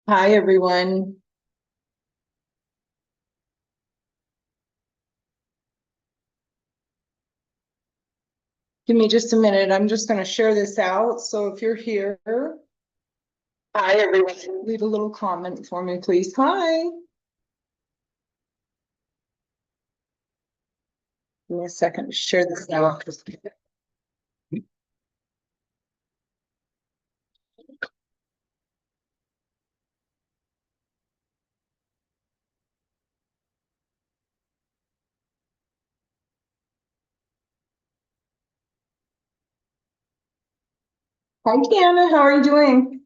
Hi, everyone. Give me just a minute. I'm just going to share this out. So if you're here, hi, everyone. Leave a little comment for me, please. Hi. Give me a second to share this out. Hi, Tiana. How are you doing?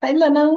Hi, Lena.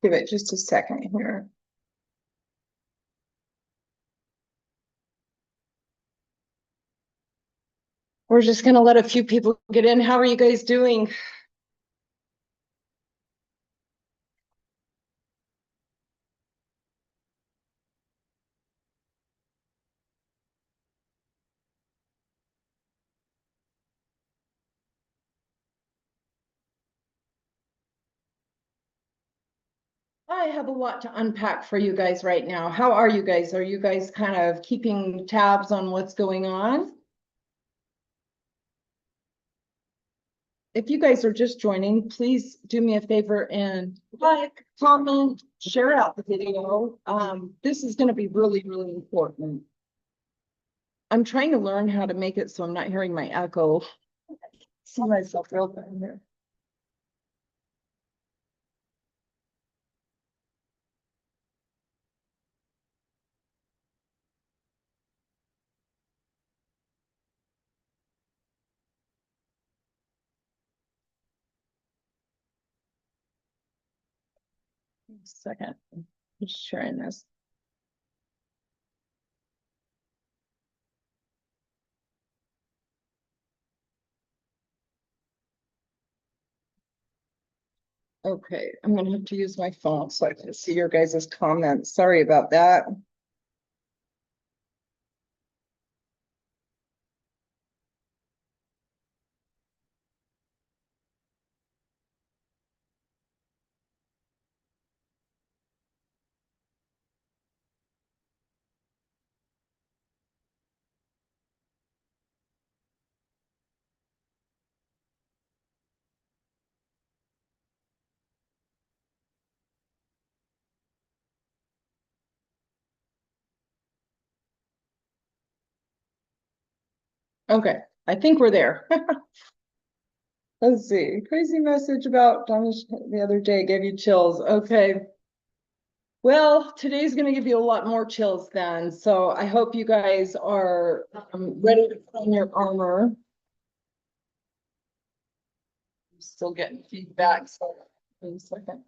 Give it just a second here. We're just going to let a few people get in. How are you guys doing? I have a lot to unpack for you guys right now. How are you guys? Are you guys kind of keeping tabs on what's going on? If you guys are just joining, please do me a favor and like, comment, share out the video. This is going to be really, really important. I'm trying to learn how to make it so I'm not hearing my echo. See myself real bad here. Second, just sharing this. Okay, I'm gonna have to use my phone so I can see your guys' comments. Sorry about that. Okay, I think we're there. Let's see. Crazy message about Donald the other day gave you chills. Okay. Well, today's going to give you a lot more chills then. So I hope you guys are ready to put on your armor. I'm still getting feedback. So wait a second.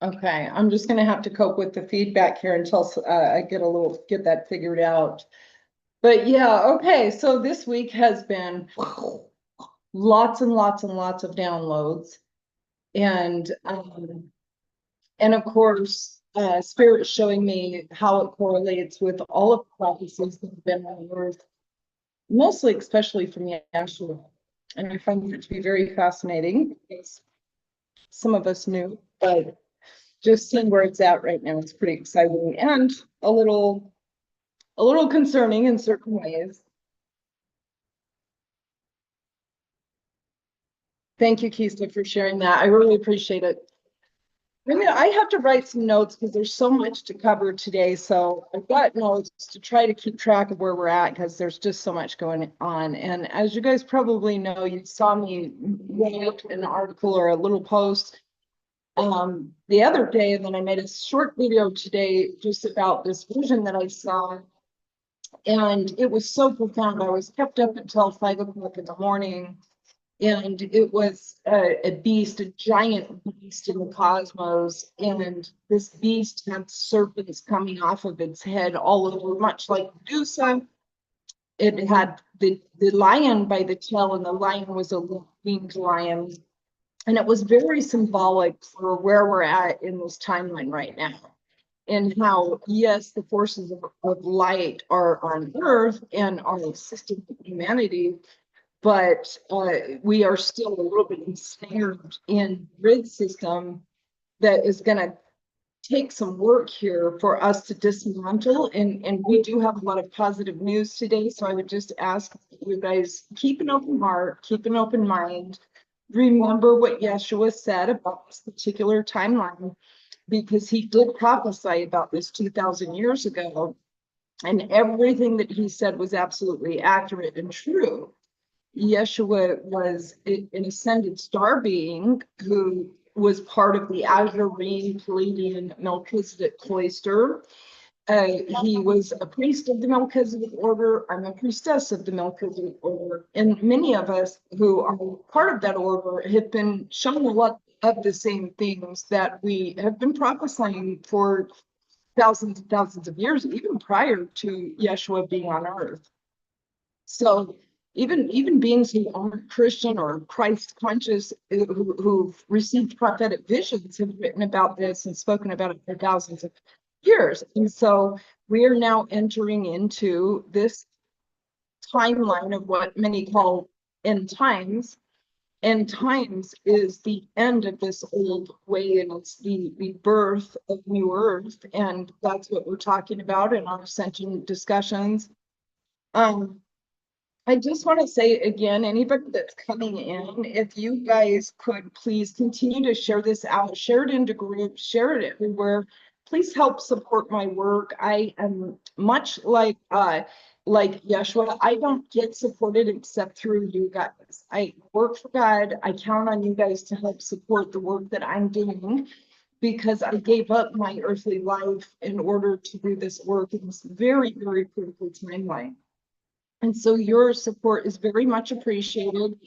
Okay, I'm just going to have to cope with the feedback here until I get that figured out. But yeah, okay. So this week has been lots and lots and lots of downloads. And of course, Spirit showing me how it correlates with all of the prophecies that have been on earth, mostly, especially from Yeshua. And I find it to be very fascinating. Because some of us knew, but just seeing where it's at right now is pretty exciting and a little concerning in certain ways. Thank you, Keista, for sharing that. I really appreciate it. I mean, I have to write some notes because there's so much to cover today. So I've got notes to try to keep track of where we're at because there's just so much going on. And as you guys probably know, you saw me write an article or a little post the other day, and then I made a short video today just about this vision that I saw. And it was so profound. I was kept up until 5 o'clock in the morning. And it was a beast, a giant beast in the cosmos. And this beast had serpents coming off of its head all over, much like Medusa. It had the lion by the tail, and the lion was a winged lion. And it was very symbolic for where we're at in this timeline right now. And how, yes, the forces of light are on Earth and are assisting humanity, but we are still a little bit ensnared in grid system that is going to take some work here for us to dismantle. And we do have a lot of positive news today. So I would just ask you guys, keep an open heart, keep an open mind. Remember what Yeshua said about this particular timeline, because he did prophesy about this 2,000 years ago. And everything that he said was absolutely accurate and true. Yeshua was an ascended star being who was part of the Azurine Palladian Melchizedek cloister. He was a priest of the Melchizedek order. I'm a priestess of the Melchizedek order. And many of us who are part of that order have been shown a lot of the same things that we have been prophesying for thousands and thousands of years, even prior to Yeshua being on earth. So even beings who aren't Christian or Christ conscious, who've received prophetic visions, have written about this and spoken about it for thousands of years. And so we are now entering into this timeline of what many call end times. End times is the end of this old way, and it's the birth of new earth. And that's what we're talking about in our ascension discussions. I just want to say again, anybody that's coming in, if you guys could please continue to share this out, share it into groups, share it everywhere. Please help support my work. I am much like Yeshua. I don't get supported except through you guys. I work for God. I count on you guys to help support the work that I'm doing, because I gave up my earthly life in order to do this work in this very, very critical timeline. And so your support is very much appreciated,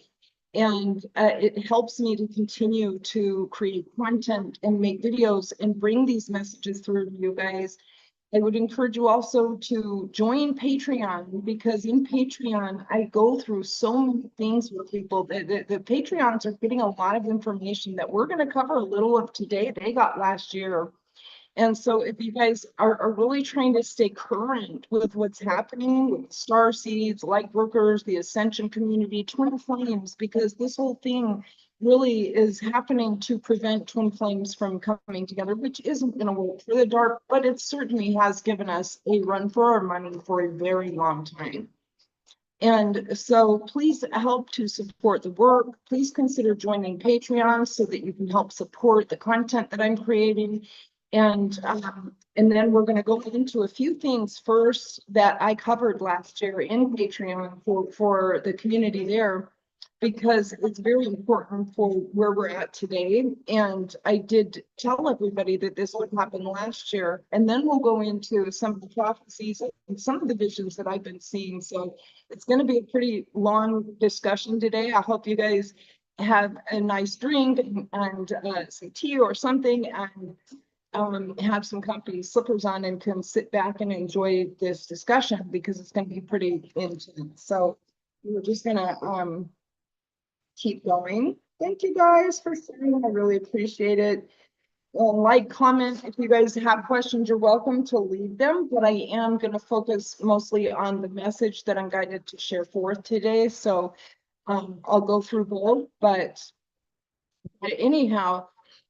and it helps me to continue to create content and make videos and bring these messages through to you guys. I would encourage you also to join Patreon, because in Patreon, I go through so many things with people. The Patreons are getting a lot of information that we're going to cover a little of today. They got last year. And so if you guys are really trying to stay current with what's happening with star seeds, light workers, the ascension community, twin flames, because this whole thing really is happening to prevent twin flames from coming together, which isn't going to work for the dark, but it certainly has given us a run for our money for a very long time. And so please help to support the work. Please consider joining Patreon so that you can help support the content that I'm creating. And then we're going to go into a few things first that I covered last year in Patreon for the community there, because it's very important for where we're at today. And I did tell everybody that this would happen last year. And then we'll go into some of the prophecies and some of the visions that I've been seeing. So it's going to be a pretty long discussion today. I hope you guys have a nice drink and some tea or something, and have some comfy slippers on and can sit back and enjoy this discussion, because it's going to be pretty intense. So we're just going to keep going. Thank you guys for sharing. I really appreciate it. Like, comment. If you guys have questions, you're welcome to leave them, but I am going to focus mostly on the message that I'm guided to share forth today. So I'll go through both, but anyhow,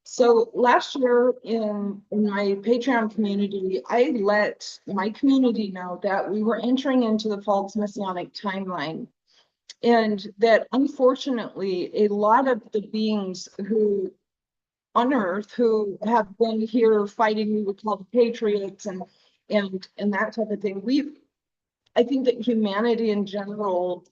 so last year in my Patreon community, I let my community know that we were entering into the false messianic timeline, and that unfortunately a lot of the beings who on Earth who have been here fighting we would call the patriots and that type of thing. I think that humanity in general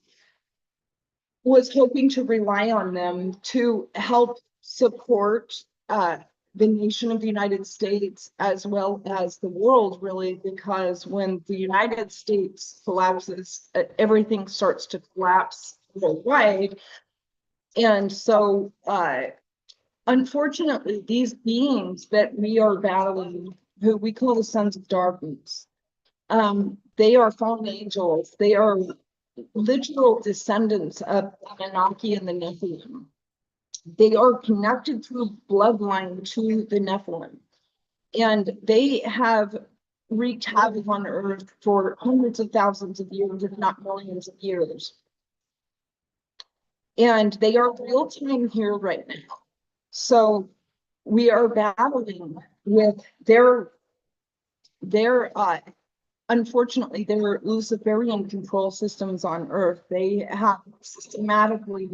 was hoping to rely on them to help support the nation of the United States as well as the world, really, because when the United States collapses, everything starts to collapse worldwide. And so, unfortunately, these beings that we are battling, who we call the sons of darkness, they are fallen angels. They are literal descendants of Anunnaki and the Nephilim. They are connected through bloodline to the Nephilim. And they have wreaked havoc on Earth for hundreds of thousands of years, if not millions of years. And they are real time here right now. So we are battling with their unfortunately, their Luciferian control systems on Earth. They have systematically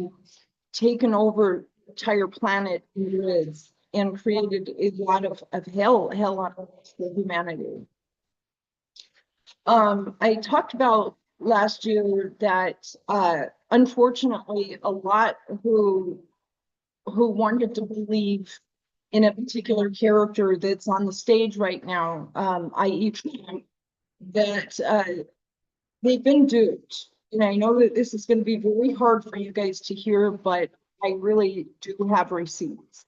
taken over the entire planet in grids and created a lot of hell on Earth for humanity. I talked about last year that unfortunately a lot who wanted to believe in a particular character that's on the stage right now, i.e. Trump, that they've been duped. And I know that this is going to be really hard for you guys to hear, but I really do have receipts,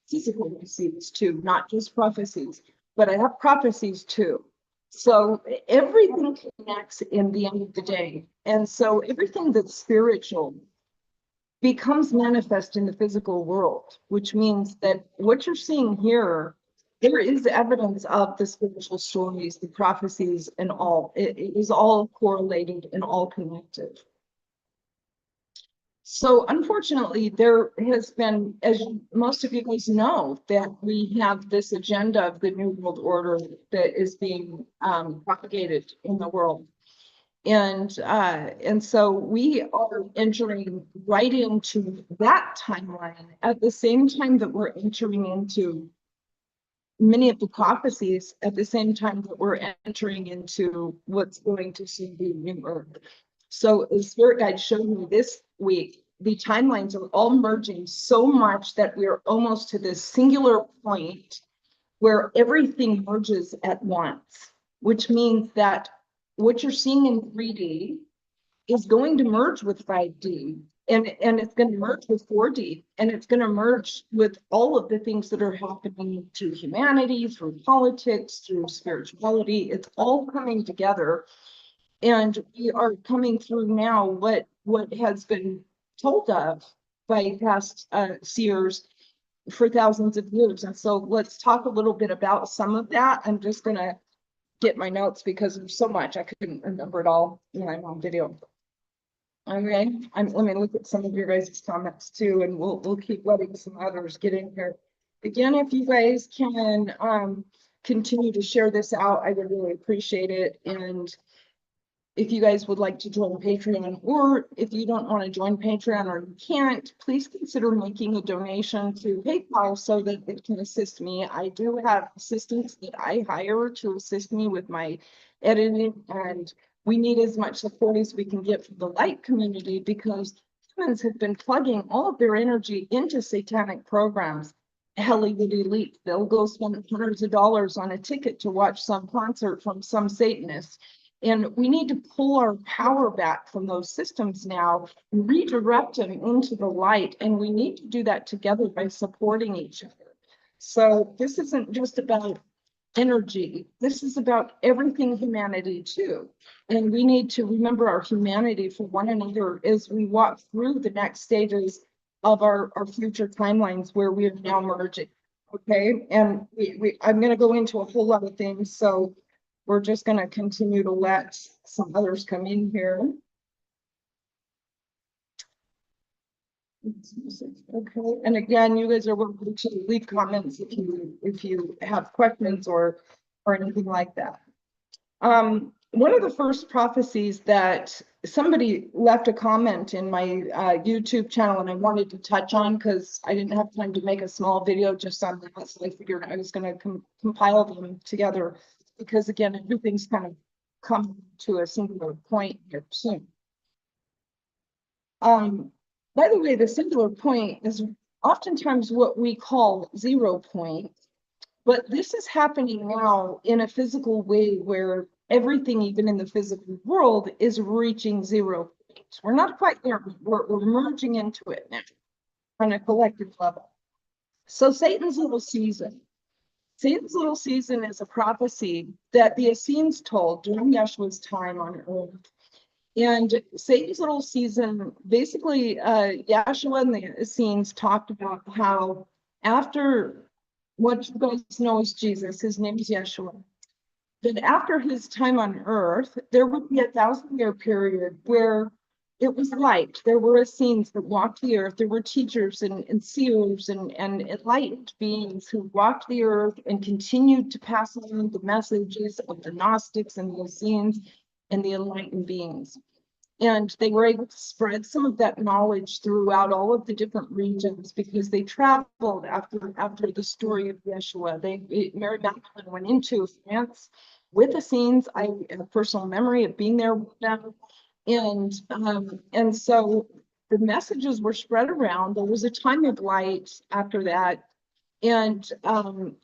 physical receipts too, not just prophecies, but I have prophecies too. So everything connects in the end of the day. And so everything that's spiritual becomes manifest in the physical world, which means that what you're seeing here, there is evidence of the spiritual stories, the prophecies, and all. It is all correlated and all connected. So unfortunately, there has been, as most of you guys know, that we have this agenda of the New World Order that is being propagated in the world. And so we are entering right into that timeline at the same time that we're entering into many of the prophecies, at the same time that we're entering into what's going to soon be new Earth. So the Spirit Guide showed me this week, the timelines are all merging so much that we're almost to this singular point where everything merges at once, which means that what you're seeing in 3D is going to merge with 5D, and it's going to merge with 4D, and it's going to merge with all of the things that are happening to humanity, through politics, through spirituality. It's all coming together, and we are coming through now what has been told of by past seers for thousands of years. And so let's talk a little bit about some of that. I'm just going to get my notes because there's so much I couldn't remember it all when I'm on video. Okay, let me look at some of your guys' comments too, and we'll keep letting some others get in here. Again, if you guys can continue to share this out, I would really appreciate it. And if you guys would like to join Patreon, or if you don't want to join Patreon or you can't, please consider making a donation to PayPal so that it can assist me. I do have assistants that I hire to assist me with my editing, and we need as much support as we can get from the light community because humans have been plugging all of their energy into satanic programs. Hollywood elite, they'll go spend hundreds of dollars on a ticket to watch some concert from some Satanist. And we need to pull our power back from those systems now, redirect them into the light. And we need to do that together by supporting each other. So this isn't just about energy. This is about everything humanity too. And we need to remember our humanity for one another as we walk through the next stages of our future timelines where we are now merging. Okay. And I'm going to go into a whole lot of things. So we're just going to continue to let some others come in here. Okay, and again, you guys are welcome to leave comments if you have questions or anything like that. One of the first prophecies that somebody left a comment in my YouTube channel, and I wanted to touch on because I didn't have time to make a small video just on that, so I figured I was going to compile them together because, again, everything's kind of come to a singular point here soon. By the way, the singular point is oftentimes what we call 0 point. But this is happening now in a physical way where everything, even in the physical world, is reaching 0 point. We're not quite there, but we're merging into it now on a collective level. So Satan's little season. Satan's little season is a prophecy that the Essenes told during Yeshua's time on earth. And Satan's little season, basically, Yeshua and the Essenes talked about how after what you guys know as Jesus, his name is Yeshua, that after his time on earth, there would be a 1,000-year period where it was light. There were Essenes that walked the earth. There were teachers and seers and enlightened beings who walked the earth and continued to pass on the messages of the Gnostics and the Essenes and the enlightened beings. And they were able to spread some of that knowledge throughout all of the different regions because they traveled after the story of Yeshua. Mary Magdalene went into France with the scenes. I have a personal memory of being there with them. And so the messages were spread around. There was a time of light after that. And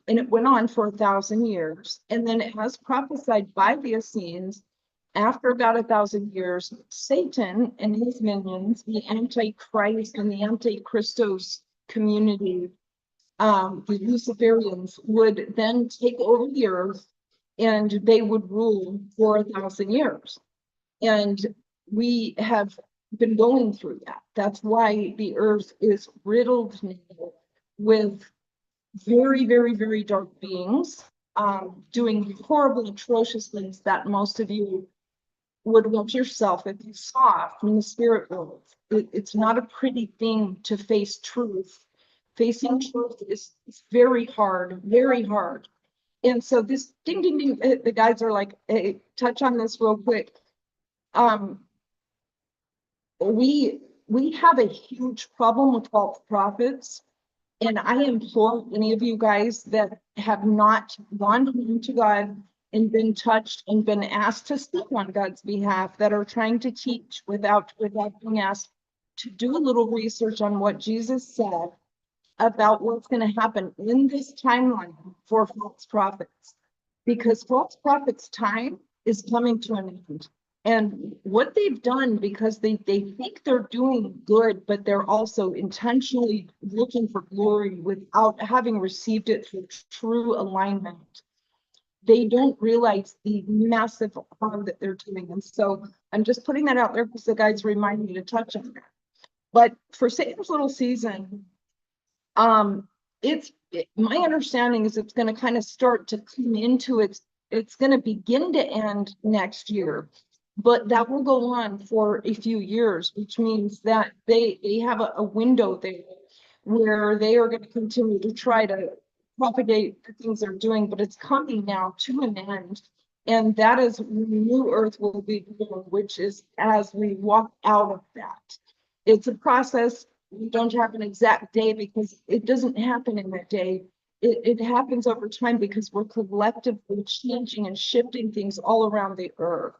it went on for 1,000 years. And then it has prophesied by the Essenes. After about 1,000 years, Satan and his minions, the Antichrist and the Antichristos community, the Luciferians, would then take over the earth and they would rule for 1,000 years. And we have been going through that. That's why the earth is riddled now with very, very, very dark beings doing horrible, atrocious things that most of you would want yourself if you saw from the spirit world. It's not a pretty thing to face truth. Facing truth is very hard, very hard. And so this ding, ding, ding, the guys are like, hey, touch on this real quick. We have a huge problem with false prophets. And I implore any of you guys that have not gone home to God and been touched and been asked to speak on God's behalf, that are trying to teach without being asked, to do a little research on what Jesus said about what's going to happen in this timeline for false prophets. Because false prophets' time is coming to an end. And what they've done, because they think they're doing good, but they're also intentionally looking for glory without having received it through true alignment, they don't realize the massive harm that they're doing. And so I'm just putting that out there because the guys remind me to touch on that. But for Satan's little season, my understanding is it's going to kind of start to come into it's going to begin to end next year. But that will go on for a few years, which means that they have a window there where they are going to continue to try to propagate the things they're doing, but it's coming now to an end. And that is when new earth will be born, which is as we walk out of that. It's a process. We don't have an exact day because it doesn't happen in a day. It happens over time because we're collectively changing and shifting things all around the earth.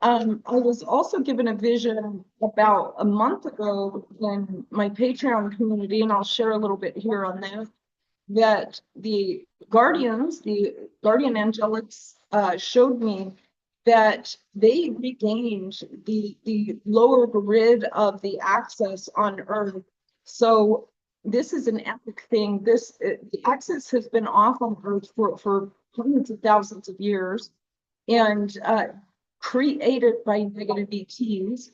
I was also given a vision about a month ago in my Patreon community, and I'll share a little bit here on that the guardian angelics showed me that they regained the lower grid of the access on Earth. So this is an epic thing. The access has been off on Earth for hundreds of thousands of years, and created by negative ETs.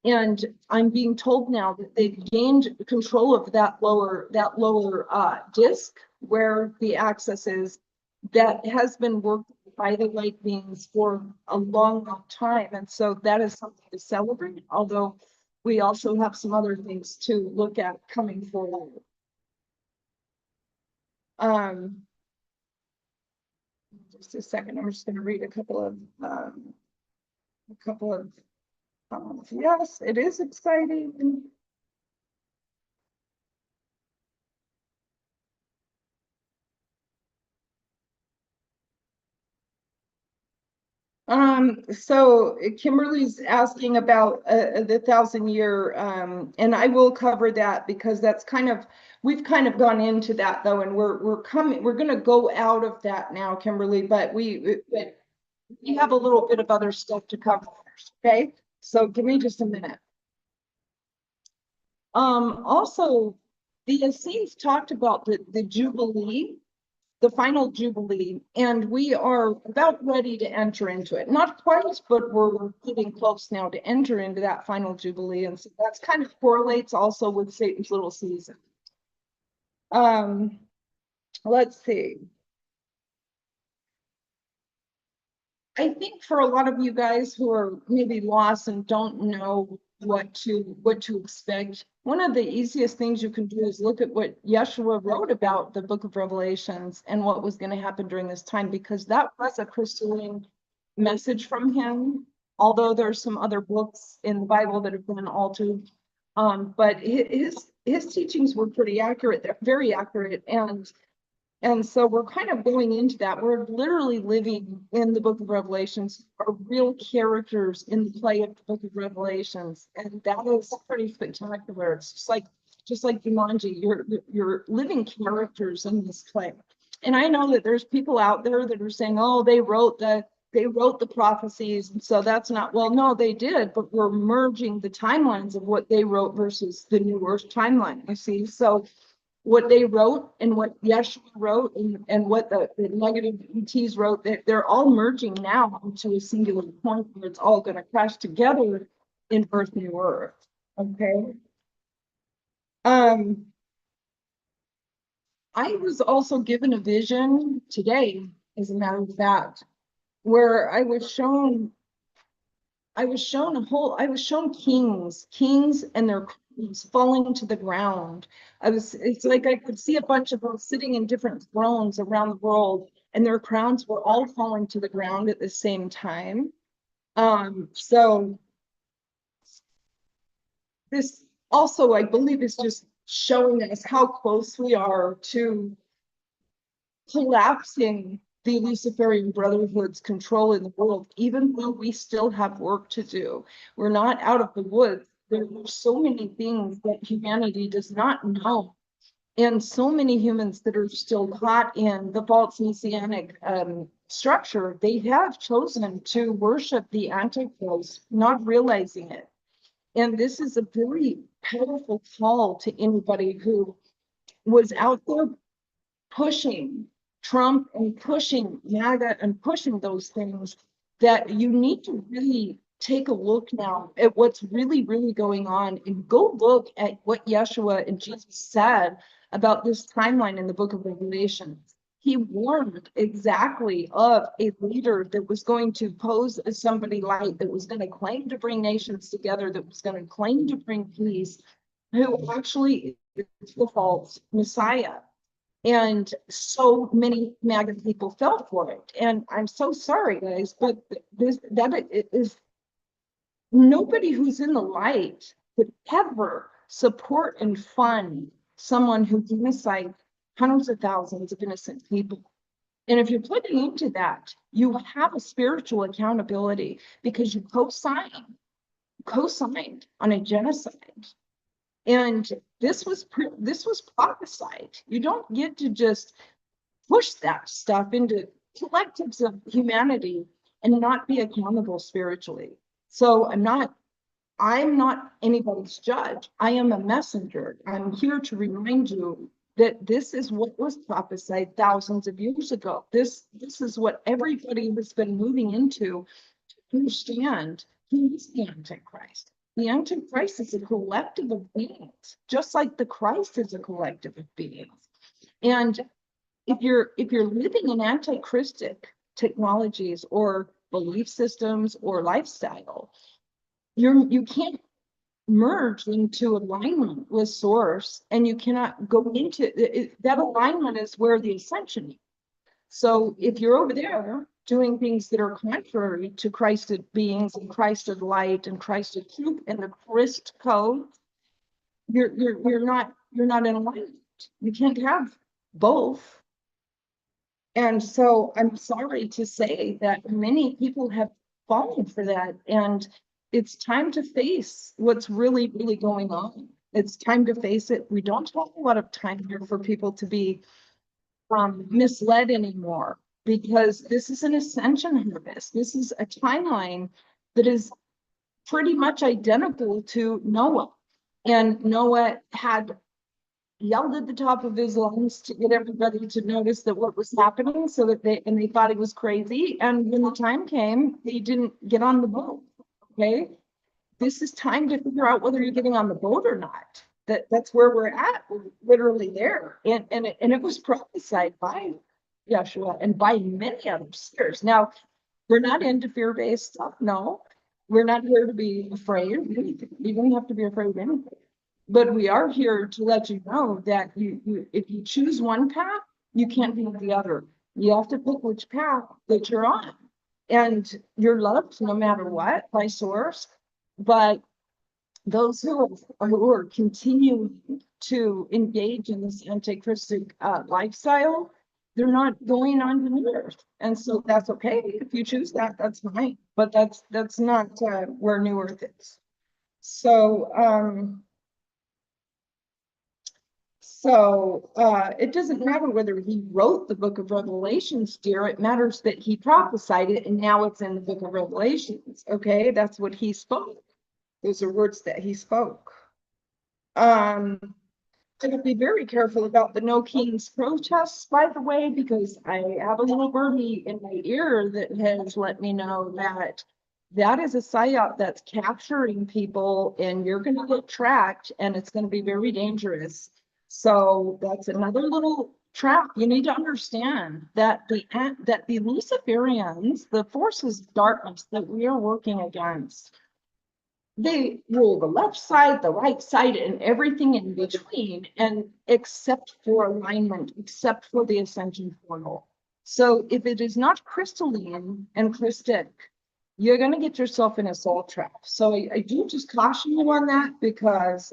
And I'm being told now that they've gained control of that lower disk where the access is, that has been worked by the light beings for a long, long time. And so that is something to celebrate, although we also have some other things to look at coming forward. just a second. I'm just going to read a couple of comments. Yes, it is exciting. So Kimberly's asking about the 1,000-year, and I will cover that because that's we've kind of gone into that though, and we're going to go out of that now, Kimberly, but we have a little bit of other stuff to cover first, okay? So give me just a minute. Also, the Essenes talked about the Jubilee, the final Jubilee, and we are about ready to enter into it. Not quite, but we're getting close now to enter into that final Jubilee. And so that's kind of correlates also with Satan's little season. Let's see. I think for a lot of you guys who are maybe lost and don't know what to expect, one of the easiest things you can do is look at what Yeshua wrote about the book of Revelations and what was going to happen during this time, because that was a crystalline message from him, although there's some other books in the Bible that have been altered. But his teachings were pretty accurate. They're very accurate, and so we're kind of going into that. We're literally living in the book of Revelations, are real characters in the play of the book of Revelations. And that is pretty spectacular. It's just like Jumanji, you're living characters in this play. And I know that there's people out there that are saying, oh, they wrote the prophecies, and so that's not, well, no, they did, but we're merging the timelines of what they wrote versus the New Earth timeline, you see. So what they wrote and what Yeshua wrote and what the negative ETs wrote, they're all merging now into a singular point where it's all going to crash together in Earth, New Earth. Okay. I was also given a vision today, as a matter of fact, where I was shown kings and their crowns falling to the ground. It's like I could see a bunch of them sitting in different thrones around the world, and their crowns were all falling to the ground at the same time. So this also, I believe, is just showing us how close we are to collapsing the Luciferian Brotherhood's control in the world, even though we still have work to do. We're not out of the woods. There are so many things that humanity does not know, and so many humans that are still caught in the false messianic structure. They have chosen to worship the Antichrist, not realizing it. And this is a very powerful call to anybody who was out there pushing Trump and pushing MAGA and pushing those things, that you need to really take a look now at what's really, really going on, and go look at what Yeshua and Jesus said about this timeline in the book of Revelation. He warned exactly of a leader that was going to pose as somebody light, that was going to claim to bring nations together, that was going to claim to bring peace, who actually is the false Messiah. And so many MAGA people fell for it. And I'm so sorry, guys, but that is nobody who's in the light could ever support and fund someone who genocides hundreds of thousands of innocent people. And if you're putting into that, you have a spiritual accountability, because you co-signed on a genocide. And this was prophesied. You don't get to just push that stuff into collectives of humanity and not be accountable spiritually. So I'm not anybody's judge. I am a messenger. I'm here to remind you that this is what was prophesied thousands of years ago. This is what everybody has been moving into to understand who is the Antichrist. The Antichrist is a collective of beings, just like the Christ is a collective of beings. And if you're living in anti-Christic technologies or belief systems or lifestyle, you can't merge into alignment with source, and you cannot go into it. That alignment is where the ascension is. So if you're over there doing things that are contrary to Christed beings and Christed light and Christed truth and the Christ code, you're not in alignment. You can't have both. And so I'm sorry to say that many people have fallen for that. And it's time to face what's really, really going on. It's time to face it. We don't have a lot of time here for people to be misled anymore, because this is an ascension harvest. This is a timeline that is pretty much identical to Noah. And Noah had yelled at the top of his lungs to get everybody to notice that what was happening, so that they thought he was crazy. And when the time came, he didn't get on the boat. Okay. This is time to figure out whether you're getting on the boat or not. That's where we're at. We're literally there. And it was prophesied by Yeshua and by many others. Now, we're not into fear-based stuff. No, we're not here to be afraid. You don't have to be afraid of anything. But we are here to let you know that if you choose one path, you can't be the other. You have to pick which path that you're on. And you're loved no matter what by source. But those who are continuing to engage in this anti-Christic lifestyle, they're not going on to New Earth. And so that's okay. If you choose that, that's fine. But that's not where New Earth is. So it doesn't matter whether he wrote the book of Revelations, dear. It matters that he prophesied it, and now it's in the book of Revelations. Okay, that's what he spoke. Those are words that he spoke. I would be very careful about the No Kings protests, by the way, because I have a little birdie in my ear that has let me know that that is a psyop that's capturing people, and you're going to get tracked, and it's going to be very dangerous. So that's another little trap. You need to understand that the Luciferians, the forces of darkness that we are working against, they rule the left side, the right side, and everything in between, and except for alignment, except for the ascension portal. So if it is not crystalline and Christic, you're going to get yourself in a soul trap. So I do just caution you on that, because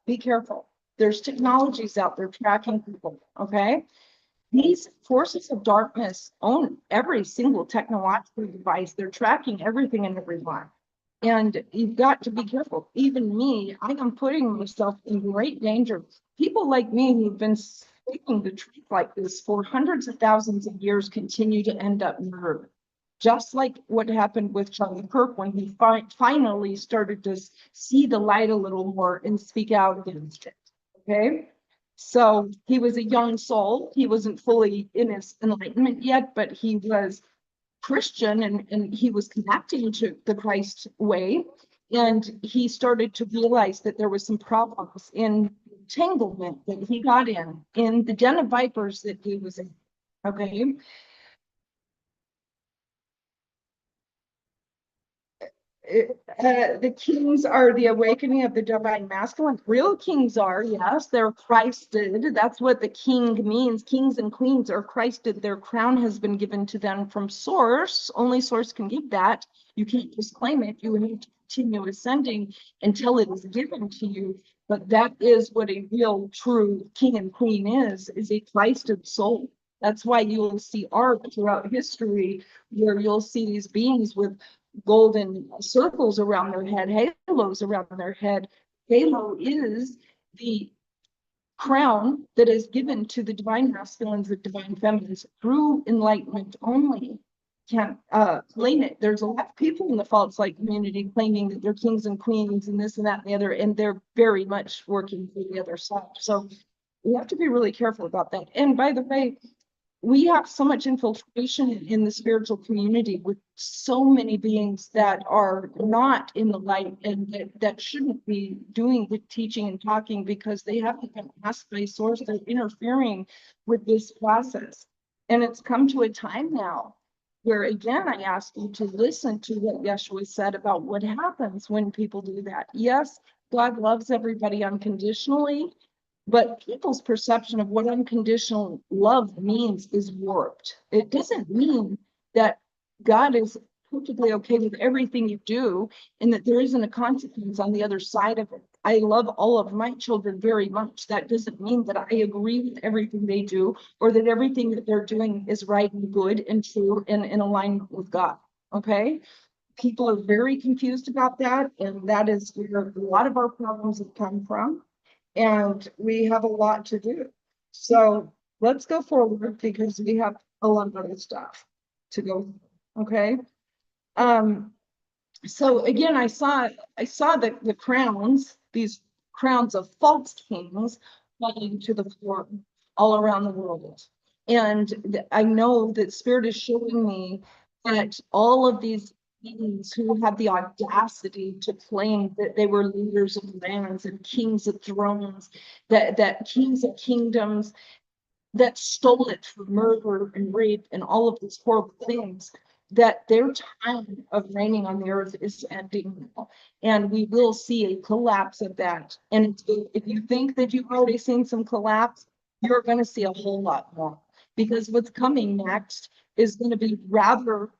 be careful. There's technologies out there tracking people, okay? These forces of darkness own every single technological device. They're tracking everything and everyone. And you've got to be careful. Even me, I am putting myself in great danger. People like me who've been speaking the truth like this for hundreds of thousands of years continue to end up murdered. Just like what happened with Charlie Kirk when he finally started to see the light a little more and speak out against it. Okay. So he was a young soul. He wasn't fully in his enlightenment yet, but he was Christian, and he was connecting to the Christ way. And he started to realize that there was some problems in entanglement that he got in the den of vipers that he was in. Okay. The kings are the awakening of the divine masculine. Real kings are, yes, they're Christed. That's what the king means. Kings and queens are Christed. Their crown has been given to them from source. Only source can give that. You can't just claim it. You have to continue ascending until it is given to you. But that is what a real, true king and queen is a Christed soul. That's why you'll see art throughout history where you'll see these beings with golden circles around their head, halos around their head. Halo is the crown that is given to the divine masculines, the divine feminines, through enlightenment only. Can't claim it. There's a lot of people in the false light community claiming that they're kings and queens and this and that and the other, and they're very much working for the other side. So we have to be really careful about that. And by the way, we have so much infiltration in the spiritual community with so many beings that are not in the light, and that shouldn't be doing the teaching and talking, because they haven't been asked by source. They're interfering with this process. And it's come to a time now where, again, I ask you to listen to what Yeshua said about what happens when people do that. Yes, God loves everybody unconditionally, But people's perception of what unconditional love means is warped. It doesn't mean that God is perfectly okay with everything you do and that there isn't a consequence on the other side of it. I love all of my children very much. That doesn't mean that I agree with everything they do or that everything that they're doing is right and good and true and in alignment with God. Okay? People are very confused about that, and that is where a lot of our problems have come from. And we have a lot to do. So let's go forward because we have a lot of other stuff to go through. Okay. Um, so again, I saw the crowns, these crowns of false kings falling to the floor all around the world. And I know that Spirit is showing me that all of these kings who had the audacity to claim that they were leaders of lands and kings of thrones, that kings of kingdoms, that stole it for murder and rape and all of these horrible things, that their time of reigning on the earth is ending now. And we will see a collapse of that. And if you think that you've already seen some collapse, you're going to see a whole lot more. Because what's coming next is going to be rather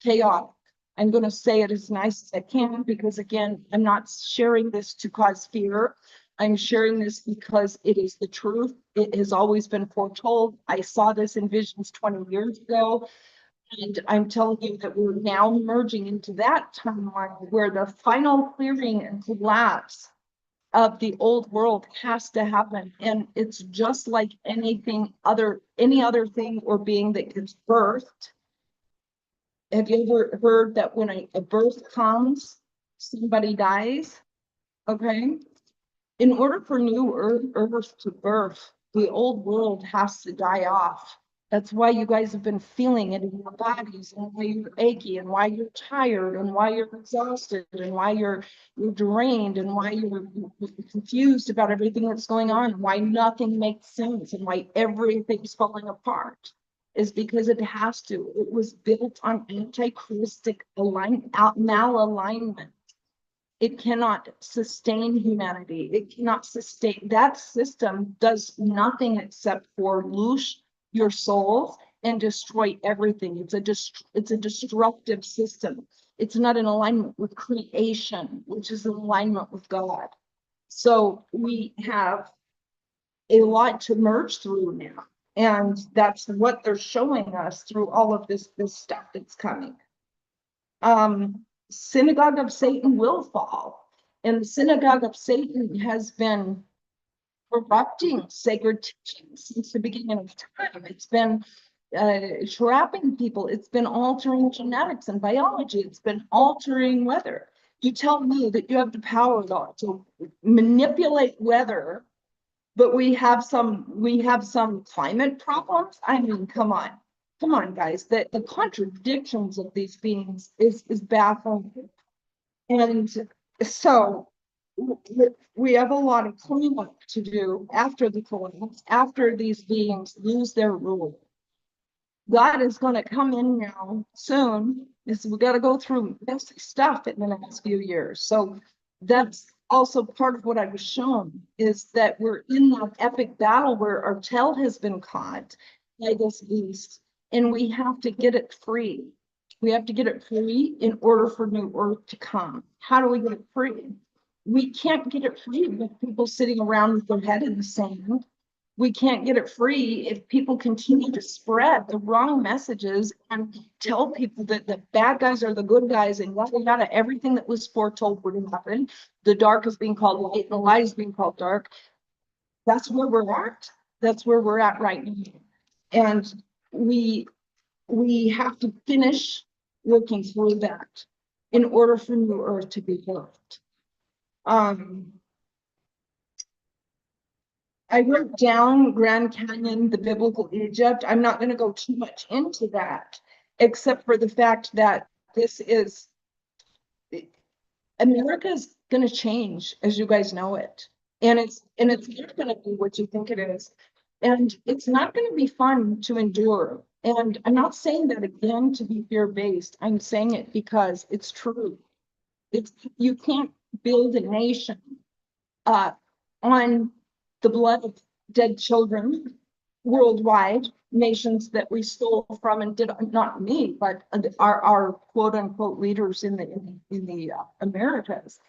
chaotic. I'm going to say it as nice as I can because, again, I'm not sharing this to cause fear. I'm sharing this because it is the truth. It has always been foretold. I saw this in visions 20 years ago. And I'm telling you that we're now merging into that timeline where the final clearing and collapse of the old world has to happen. And it's just like anything other, any other thing or being that gets birthed. Have you ever heard that when a birth comes, somebody dies? Okay. In order for new earth to birth, the old world has to die off. That's why you guys have been feeling it in your bodies and why you're achy and why you're tired and why you're exhausted and why you're drained and why you're confused about everything that's going on, why nothing makes sense and why everything's falling apart is because it has to. It was built on anti-Christic malalignment. It cannot sustain humanity. It cannot sustain, that system does nothing except for loose your souls and destroy everything. It's a destructive system. It's not in alignment with creation, which is in alignment with God. So we have a lot to merge through now. And that's what they're showing us through all of this stuff that's coming. Synagogue of Satan will fall. And the synagogue of Satan has been corrupting sacred teachings since the beginning of time. It's been trapping people. It's been altering genetics and biology. It's been altering weather. You tell me that you have the power to manipulate weather, but we have some climate problems. I mean, come on. Come on, guys. The contradictions of these beings is baffling. And so we have a lot of cleanup to do after the collapse, after these beings lose their rule. God is going to come in now soon. We got to go through messy stuff in the next few years. So that's also part of what I was shown is that we're in that epic battle where our tail has been caught by this beast, and we have to get it free. We have to get it free in order for new earth to come. How do we get it free? We can't get it free with people sitting around with their head in the sand. We can't get it free if people continue to spread the wrong messages and tell people that the bad guys are the good guys and yada yada, everything that was foretold would happen. The dark is being called light and the light is being called dark. That's where we're at. That's where we're at right now. And we have to finish working through that in order for new earth to be birthed. I wrote down Grand Canyon, the biblical Egypt. I'm not going to go too much into that, except for the fact that this is America's going to change, as you guys know it, and it's not going to be what you think it is, and it's not going to be fun to endure. And I'm not saying that again to be fear-based. I'm saying it because it's true. You can't build a nation on the blood of dead children worldwide, nations that we stole from and did, not me, but our quote unquote leaders in the Americas,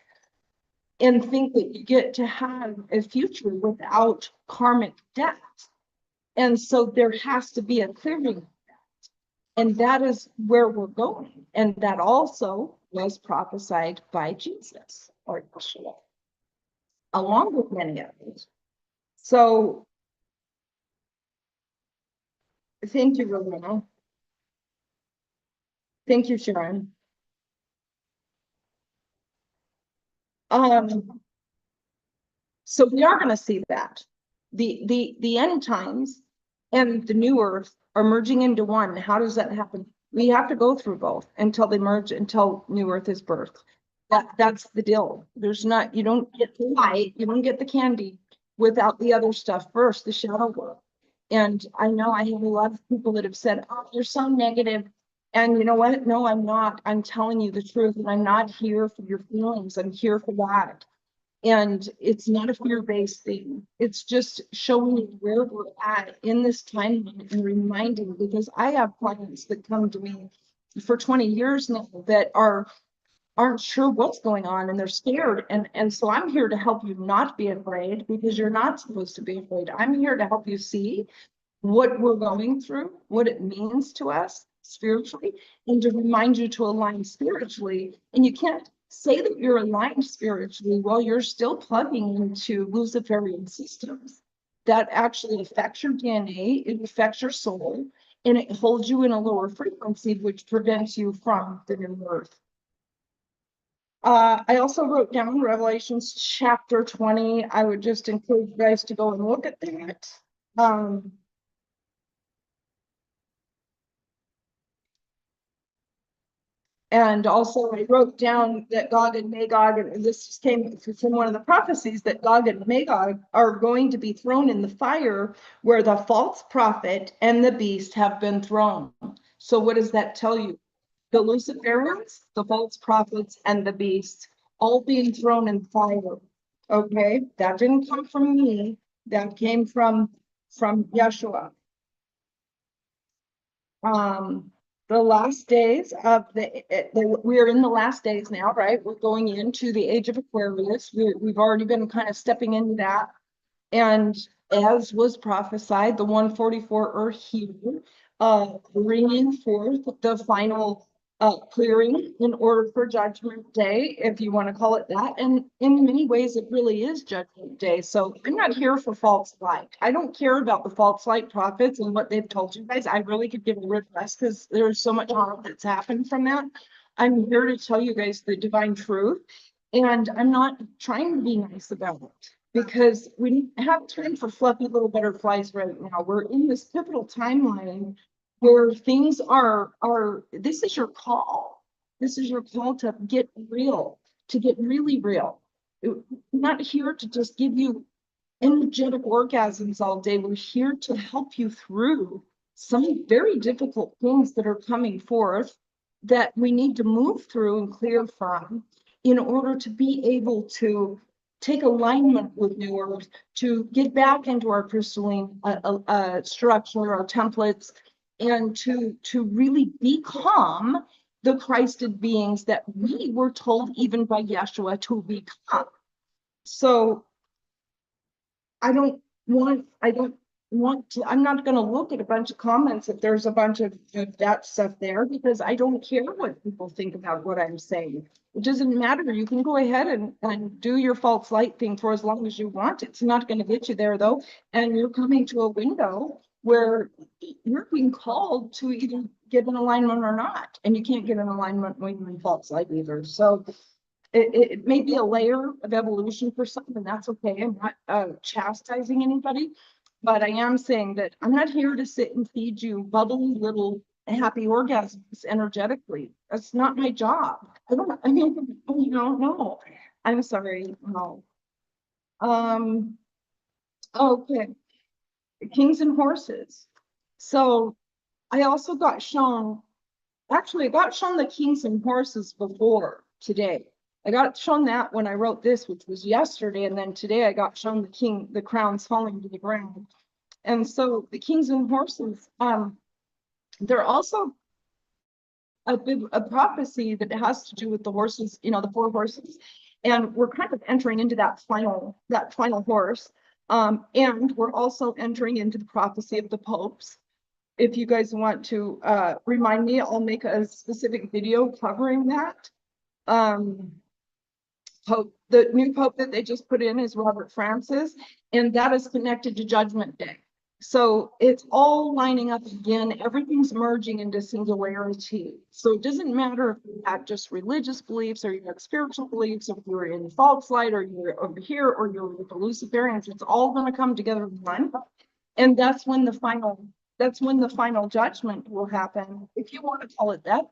and think that you get to have a future without karmic debt. And so there has to be a clearing. And that is where we're going. And that also was prophesied by Jesus or Yeshua, along with many others. So thank you, Rowena. Thank you, Sharon. So we are going to see that the end times and the new earth are merging into one. How does that happen? We have to go through both until they merge, until new earth is birthed. That's the deal. There's not, you don't get the light, you don't get the candy without the other stuff first, the shadow work. And I know I have a lot of people that have said, oh, you're so negative. And you know what? No, I'm not. I'm telling you the truth. And I'm not here for your feelings. I'm here for that. And it's not a fear-based thing. It's just showing you where we're at in this timeline and reminding, because I have clients that come to me for 20 years now that aren't sure what's going on and they're scared. And so I'm here to help you not be afraid, because you're not supposed to be afraid. I'm here to help you see what we're going through, what it means to us spiritually, and to remind you to align spiritually. And you can't say that you're aligned spiritually while you're still plugging into Luciferian systems that actually affects your DNA, it affects your soul, and it holds you in a lower frequency, which prevents you from the new earth. I also wrote down Revelations chapter 20. I would just encourage you guys to go and look at that. And also I wrote down that Gog and Magog, and this came from one of the prophecies, that Gog and Magog are going to be thrown in the fire where the false prophet and the beast have been thrown. So what does that tell you? The Luciferians, the false prophets, and the beast all being thrown in fire. Okay, that didn't come from me. That came from Yeshua. The last days of we're in the last days now, right? We're going into the age of Aquarius. We've already been kind of stepping into that. And as was prophesied, the 144 are here, bringing forth the final clearing in order for Judgment Day, if you want to call it that. And in many ways, it really is Judgment Day. So I'm not here for false light. I don't care about the false light prophets and what they've told you guys. I really could give a request because there's so much harm that's happened from that. I'm here to tell you guys the divine truth. And I'm not trying to be nice about it, because we have time for fluffy little butterflies right now. We're in this pivotal timeline where things are, this is your call. This is your call to get real, to get really real. I'm not here to just give you energetic orgasms all day. We're here to help you through some very difficult things that are coming forth that we need to move through and clear from in order to be able to take alignment with New Earth, to get back into our crystalline structure, our templates, and to really become the Christed beings that we were told even by Yeshua to become. So I don't want to, I'm not going to look at a bunch of comments if there's a bunch of that stuff there, because I don't care what people think about what I'm saying. It doesn't matter. You can go ahead and do your false light thing for as long as you want. It's not going to get you there though. And you're coming to a window where you're being called to either get an alignment or not. And you can't get an alignment when you're in false light either. So it may be a layer of evolution for some, and that's okay. I'm not chastising anybody, but I am saying that I'm not here to sit and feed you bubbly little happy orgasms energetically. That's not my job. I mean, no, I'm sorry, no. Okay, kings and horses. So I also got shown, actually I got shown the kings and horses before today. I got shown that when I wrote this, which was yesterday, and then today I got shown the crowns falling to the ground. And so the kings and horses, they're also a prophecy that has to do with the horses, the 4 horses. And we're kind of entering into that final horse. And we're also entering into the prophecy of the popes. If you guys want to remind me, I'll make a specific video covering that. The new pope that they just put in is Robert Francis, and that is connected to Judgment Day. So it's all lining up again. Everything's merging into singularity. So it doesn't matter if you have just religious beliefs or you have spiritual beliefs, or if you're in false light or you're over here or you're with the Luciferians, it's all going to come together in one. And that's when the final judgment will happen, if you want to call it that,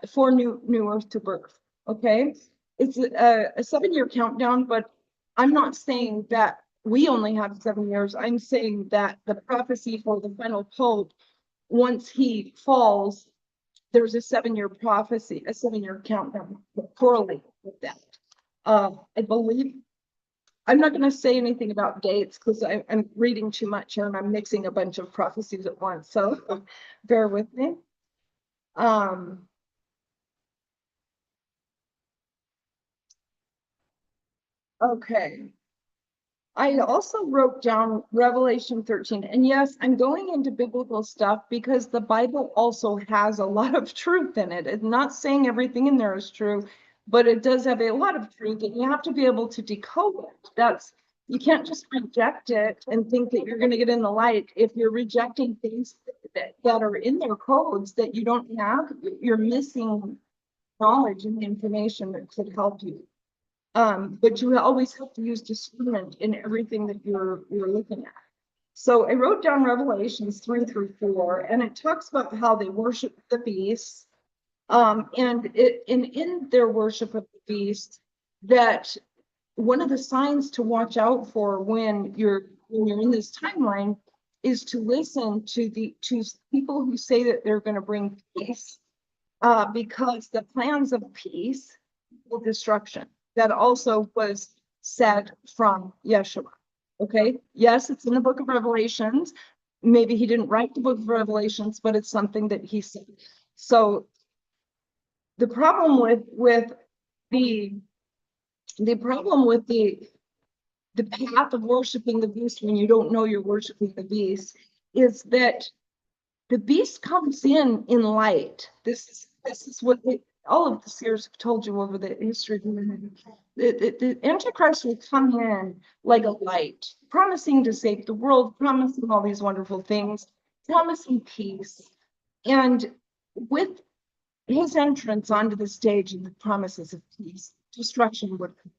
for new earth to birth. Okay. It's a 7-year countdown, but I'm not saying that we only have 7 years. I'm saying that the prophecy for the final pope, once he falls, there's a 7-year prophecy, a 7-year countdown correlated with that. I believe, I'm not going to say anything about dates because I'm reading too much here and I'm mixing a bunch of prophecies at once. So bear with me. Okay. I also wrote down Revelation 13. And yes, I'm going into biblical stuff because the Bible also has a lot of truth in it. It's not saying everything in there is true, but it does have a lot of truth, and you have to be able to decode it. You can't just reject it and think that you're going to get in the light. If you're rejecting things that are in their codes that you don't have, you're missing knowledge and information that could help you. But you always have to use discernment in everything that you're looking at. So I wrote down Revelations 3-4, and it talks about how they worship the beast. And in their worship of the beast, that one of the signs to watch out for when you're in this timeline is to listen to people who say that they're going to bring peace, because the plans of peace will destruction. That also was said from Yeshua. Okay. Yes, it's in the book of Revelations. Maybe he didn't write the book of Revelations, but it's something that he said. So the problem with the path of worshiping the beast when you don't know you're worshiping the beast is that the beast comes in light. This is what all of the seers have told you over the history of humanity. The Antichrist will come in like a light, promising to save the world, promising all these wonderful things, promising peace. And with his entrance onto the stage and the promises of peace, destruction would come.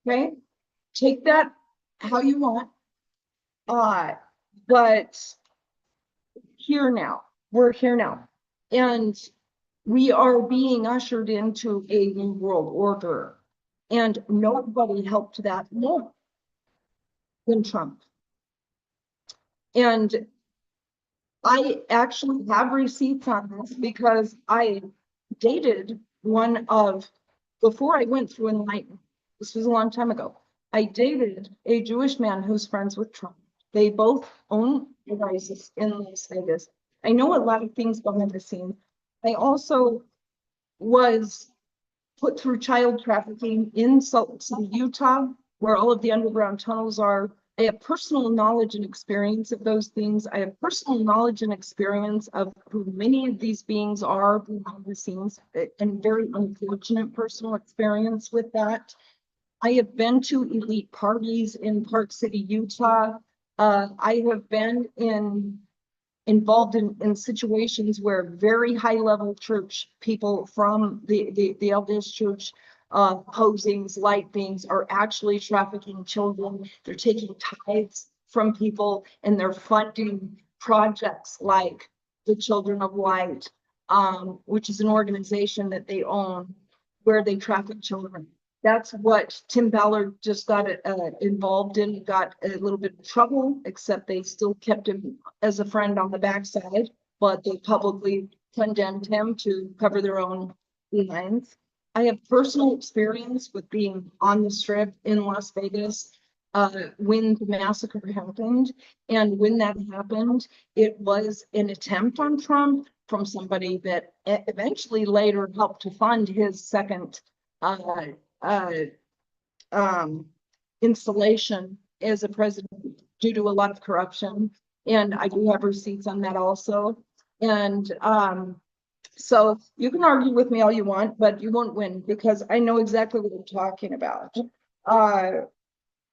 Okay? Take that how you want. But we're here now. And we are being ushered into a new world order. And nobody helped that more than Trump. And I actually have receipts on this because I dated before I went through enlightenment, this was a long time ago, I dated a Jewish man who's friends with Trump. They both own devices in Las Vegas. I know a lot of things behind the scenes. I also was put through child trafficking in Salt City, Utah, where all of the underground tunnels are. I have personal knowledge and experience of those things. I have personal knowledge and experience of who many of these beings are behind the scenes, and very unfortunate personal experience with that. I have been to elite parties in Park City, Utah. I have been involved in situations where very high level church people from the LDS church posings, light beings, are actually trafficking children. They're taking tithes from people and they're funding projects like the Children of Light, which is an organization that they own where they traffic children. That's what Tim Ballard just got involved in, got a little bit of trouble, except they still kept him as a friend on the backside, but they publicly condemned him to cover their own behinds. I have personal experience with being on the strip in Las Vegas when the massacre happened. And when that happened, it was an attempt on Trump from somebody that eventually later helped to fund his second uh, uh, um, installation as a president due to a lot of corruption. And I do have receipts on that also. And so you can argue with me all you want, but you won't win because I know exactly what I'm talking about. Uh,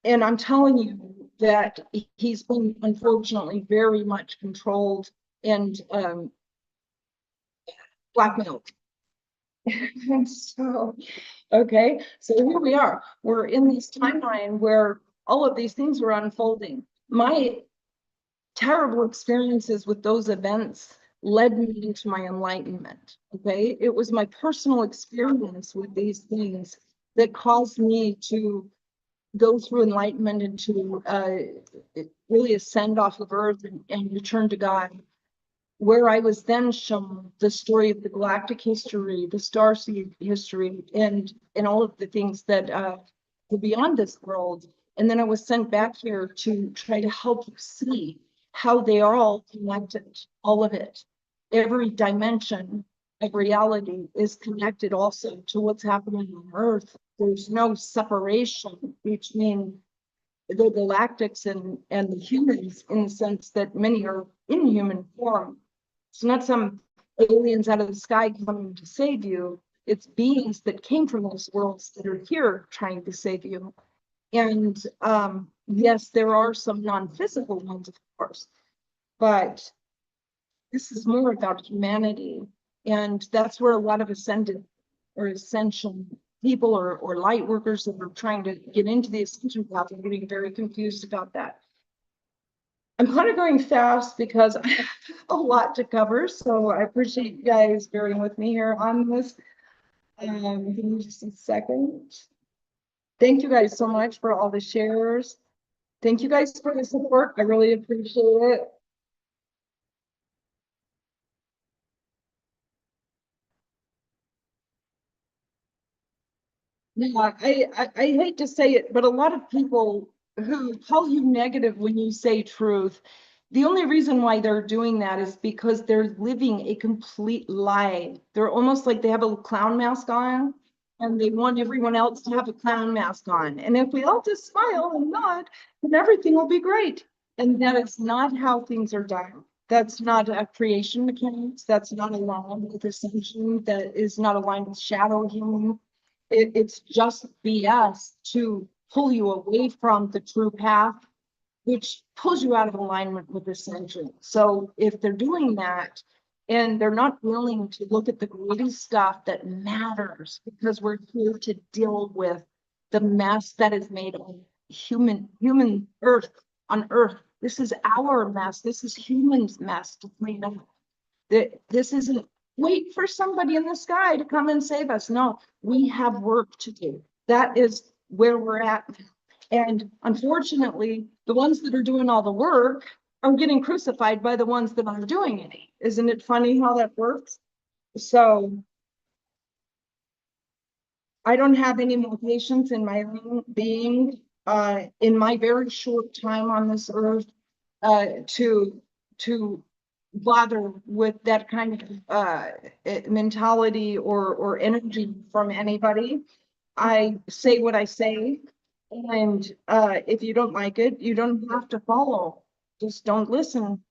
and I'm telling you that he's been unfortunately very much controlled and blackmailed. And so, okay, so here we are. We're in this timeline where all of these things were unfolding. My terrible experiences with those events led me into my enlightenment. Okay, it was my personal experience with these things that caused me to go through enlightenment and to really ascend off of earth and return to God, where I was then shown the story of the galactic history, the star seed history, and all of the things that were beyond this world. And then I was sent back here to try to help you see how they are all connected, all of it. Every dimension of reality is connected also to what's happening on Earth. There's no separation between the galactics and the humans in the sense that many are in human form. It's not some aliens out of the sky coming to save you. It's beings that came from those worlds that are here trying to save you. And yes, there are some non-physical ones, of course, but this is more about humanity. And that's where a lot of ascended or ascension people or light workers that are trying to get into the ascension path are getting very confused about that. I'm kind of going fast because I have a lot to cover, so I appreciate you guys bearing with me here on this. Give me just a second. Thank you guys so much for all the shares. Thank you guys for the support. I really appreciate it. Yeah, I hate to say it, but a lot of people who call you negative when you say truth, the only reason why they're doing that is because they're living a complete lie. They're almost like they have a clown mask on and they want everyone else to have a clown mask on. And if we all just smile and nod, then everything will be great. And that is not how things are done. That's not a creation mechanics. That's not aligned with ascension. That is not aligned with shadow healing. It's just BS to pull you away from the true path, which pulls you out of alignment with ascension. So if they're doing that and they're not willing to look at the gritty stuff that matters, because we're here to deal with the mess that is made on human earth on earth. This is our mess. This is humans' mess to clean up. This isn't wait for somebody in the sky to come and save us. No, we have work to do. That is where we're at. And unfortunately, the ones that are doing all the work are getting crucified by the ones that aren't doing any. Isn't it funny how that works? So I don't have any more patience in my own being in my very short time on this earth to bother with that kind of mentality or energy from anybody. I say what I say, and if you don't like it, you don't have to follow. Just don't listen.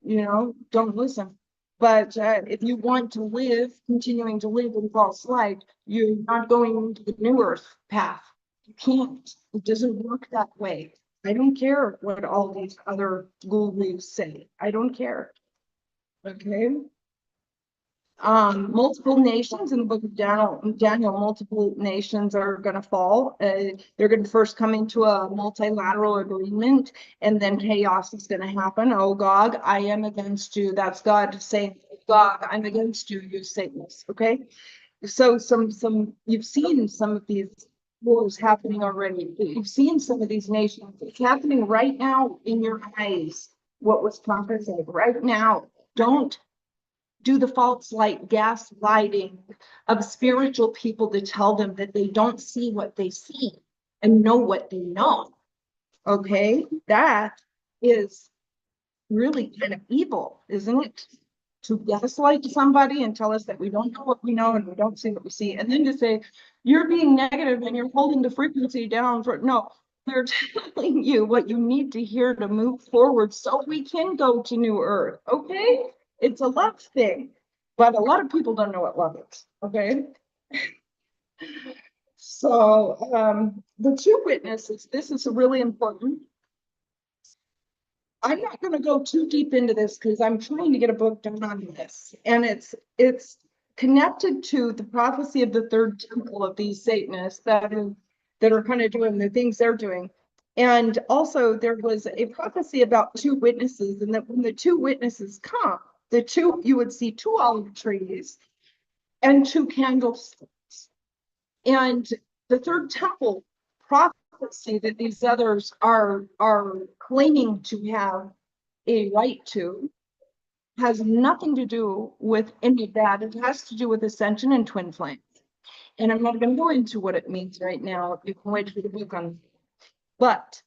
Don't listen. But if you want to live, continuing to live in false light, you're not going into the new earth path. You can't. It doesn't work that way. I don't care what all these other gurus say. I don't care. Okay. Multiple nations in the book of Daniel, multiple nations are going to fall. They're going to first come into a multilateral agreement, and then chaos is going to happen. Oh, Gog, I am against you. That's God saying, Gog, I'm against you, you Satanists. Okay. So you've seen some of these wars happening already. You've seen some of these nations. It's happening right now in your eyes. What was prophesied right now. Don't do the false light gaslighting of spiritual people to tell them that they don't see what they see and know what they know. Okay, that is really kind of evil, isn't it? To gaslight somebody and tell us that we don't know what we know and we don't see what we see, and then to say you're being negative and you're holding the frequency down for no, they're telling you what you need to hear to move forward so we can go to new earth. Okay, it's a love thing, but a lot of people don't know what love is. Okay, so the two witnesses, this is really important. I'm not going to go too deep into this because I'm trying to get a book done on this, and it's connected to the prophecy of the third temple of these Satanists that are kind of doing the things they're doing. And also there was a prophecy about two witnesses, and that when the two witnesses come, you would see two olive trees and two candlesticks. And the third temple prophecy that these others are claiming to have a right to has nothing to do with any of that. It has to do with ascension and twin flames. And I'm not going to go into what it means right now. You can wait for the book on, but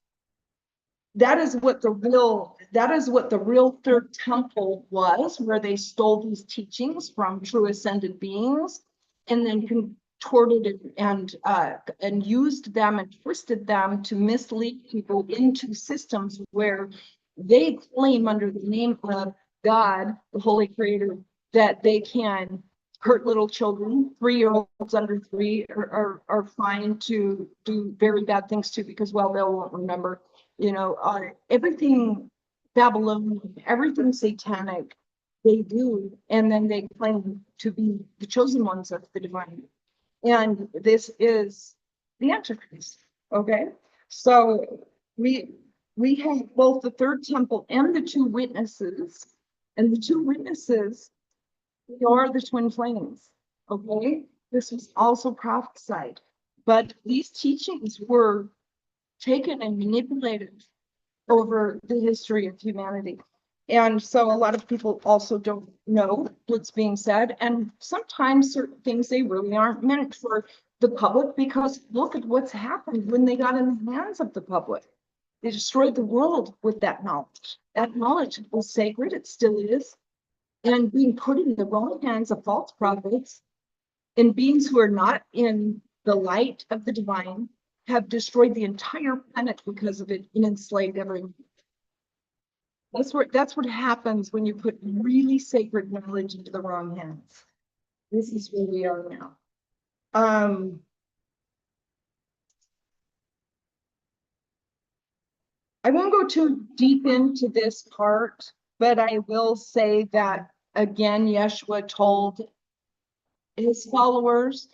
that is what the real third temple was, where they stole these teachings from true ascended beings and then contorted and used them and twisted them to mislead people into systems where they claim under the name of God, the Holy Creator, that they can hurt little children. 3-year-olds under 3 are fine to do very bad things to, because, well, they won't remember. Everything Babylonian, everything satanic they do, and then they claim to be the chosen ones of the divine. And this is the Antichrist. Okay, so we have both the third temple and the two witnesses, and the two witnesses are the twin flames. Okay, this was also prophesied, but these teachings were taken and manipulated over the history of humanity. And so a lot of people also don't know what's being said. And sometimes certain things, they really aren't meant for the public, because look at what's happened when they got in the hands of the public. They destroyed the world with that knowledge. That knowledge was sacred, it still is. And being put in the wrong hands of false prophets and beings who are not in the light of the divine have destroyed the entire planet because of it and enslaved everyone. That's what happens when you put really sacred knowledge into the wrong hands. This is where we are now. I won't go too deep into this part, but I will say that again, Yeshua told his followers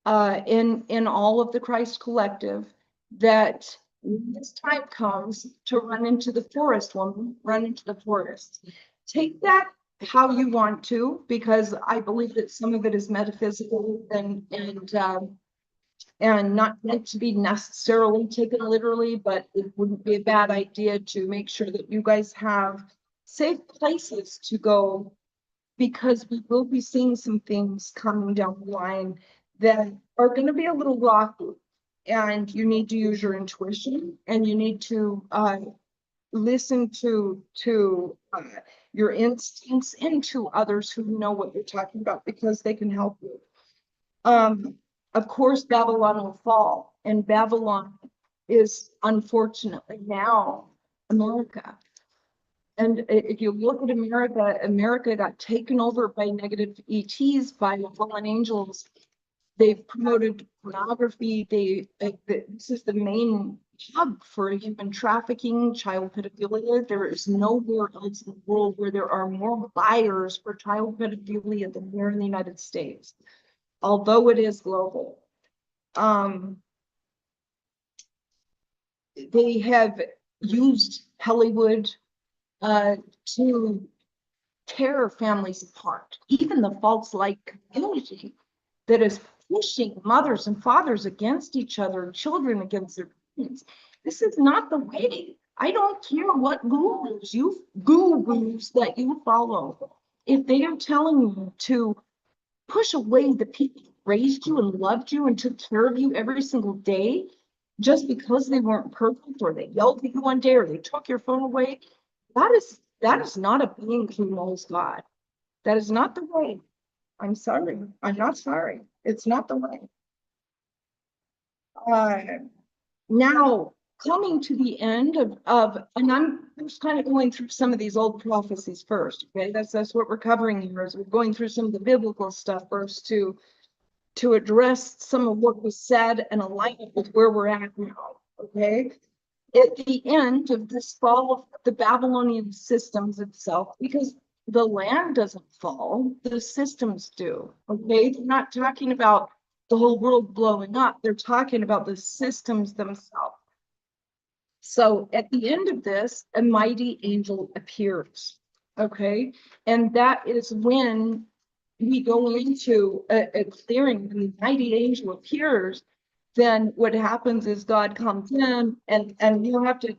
in all of the Christ collective that when this time comes to run into the forest, woman, run into the forest. Take that how you want to, because I believe that some of it is metaphysical and not meant to be necessarily taken literally, but it wouldn't be a bad idea to make sure that you guys have safe places to go, because we will be seeing some things coming down the line that are going to be a little rocky, and you need to use your intuition, and you need to listen to your instincts, and to others who know what you're talking about, because they can help you. Of course, Babylon will fall, and Babylon is unfortunately now America. And if you look at America, America got taken over by negative ETs, by fallen angels. They've promoted pornography. This is the main hub for human trafficking, child pedophilia. There is nowhere else in the world where there are more buyers for child pedophilia than here in the United States, although it is global. They have used Hollywood to tear families apart. Even the false light community that is pushing mothers and fathers against each other, children against their parents. This is not the way. I don't care what gurus that you follow. if they are telling you to push away the people who raised you and loved you and took care of you every single day, just because they weren't perfect, or they yelled at you one day, or they took your phone away, that is not a being who knows God. That is not the way. I'm sorry. I'm not sorry. It's not the way. Uh, Now, coming to the end and I'm just kind of going through some of these old prophecies first. Okay, that's what we're covering here, is we're going through some of the biblical stuff first to address some of what was said and align it with where we're at now. Okay, at the end of this fall of the Babylonian systems itself, because the land doesn't fall, the systems do. Okay, they're not talking about the whole world blowing up, they're talking about the systems themselves. So at the end of this, a mighty angel appears. Okay, and that is when we go into a clearing. When the mighty angel appears, then what happens is God comes in, and you have to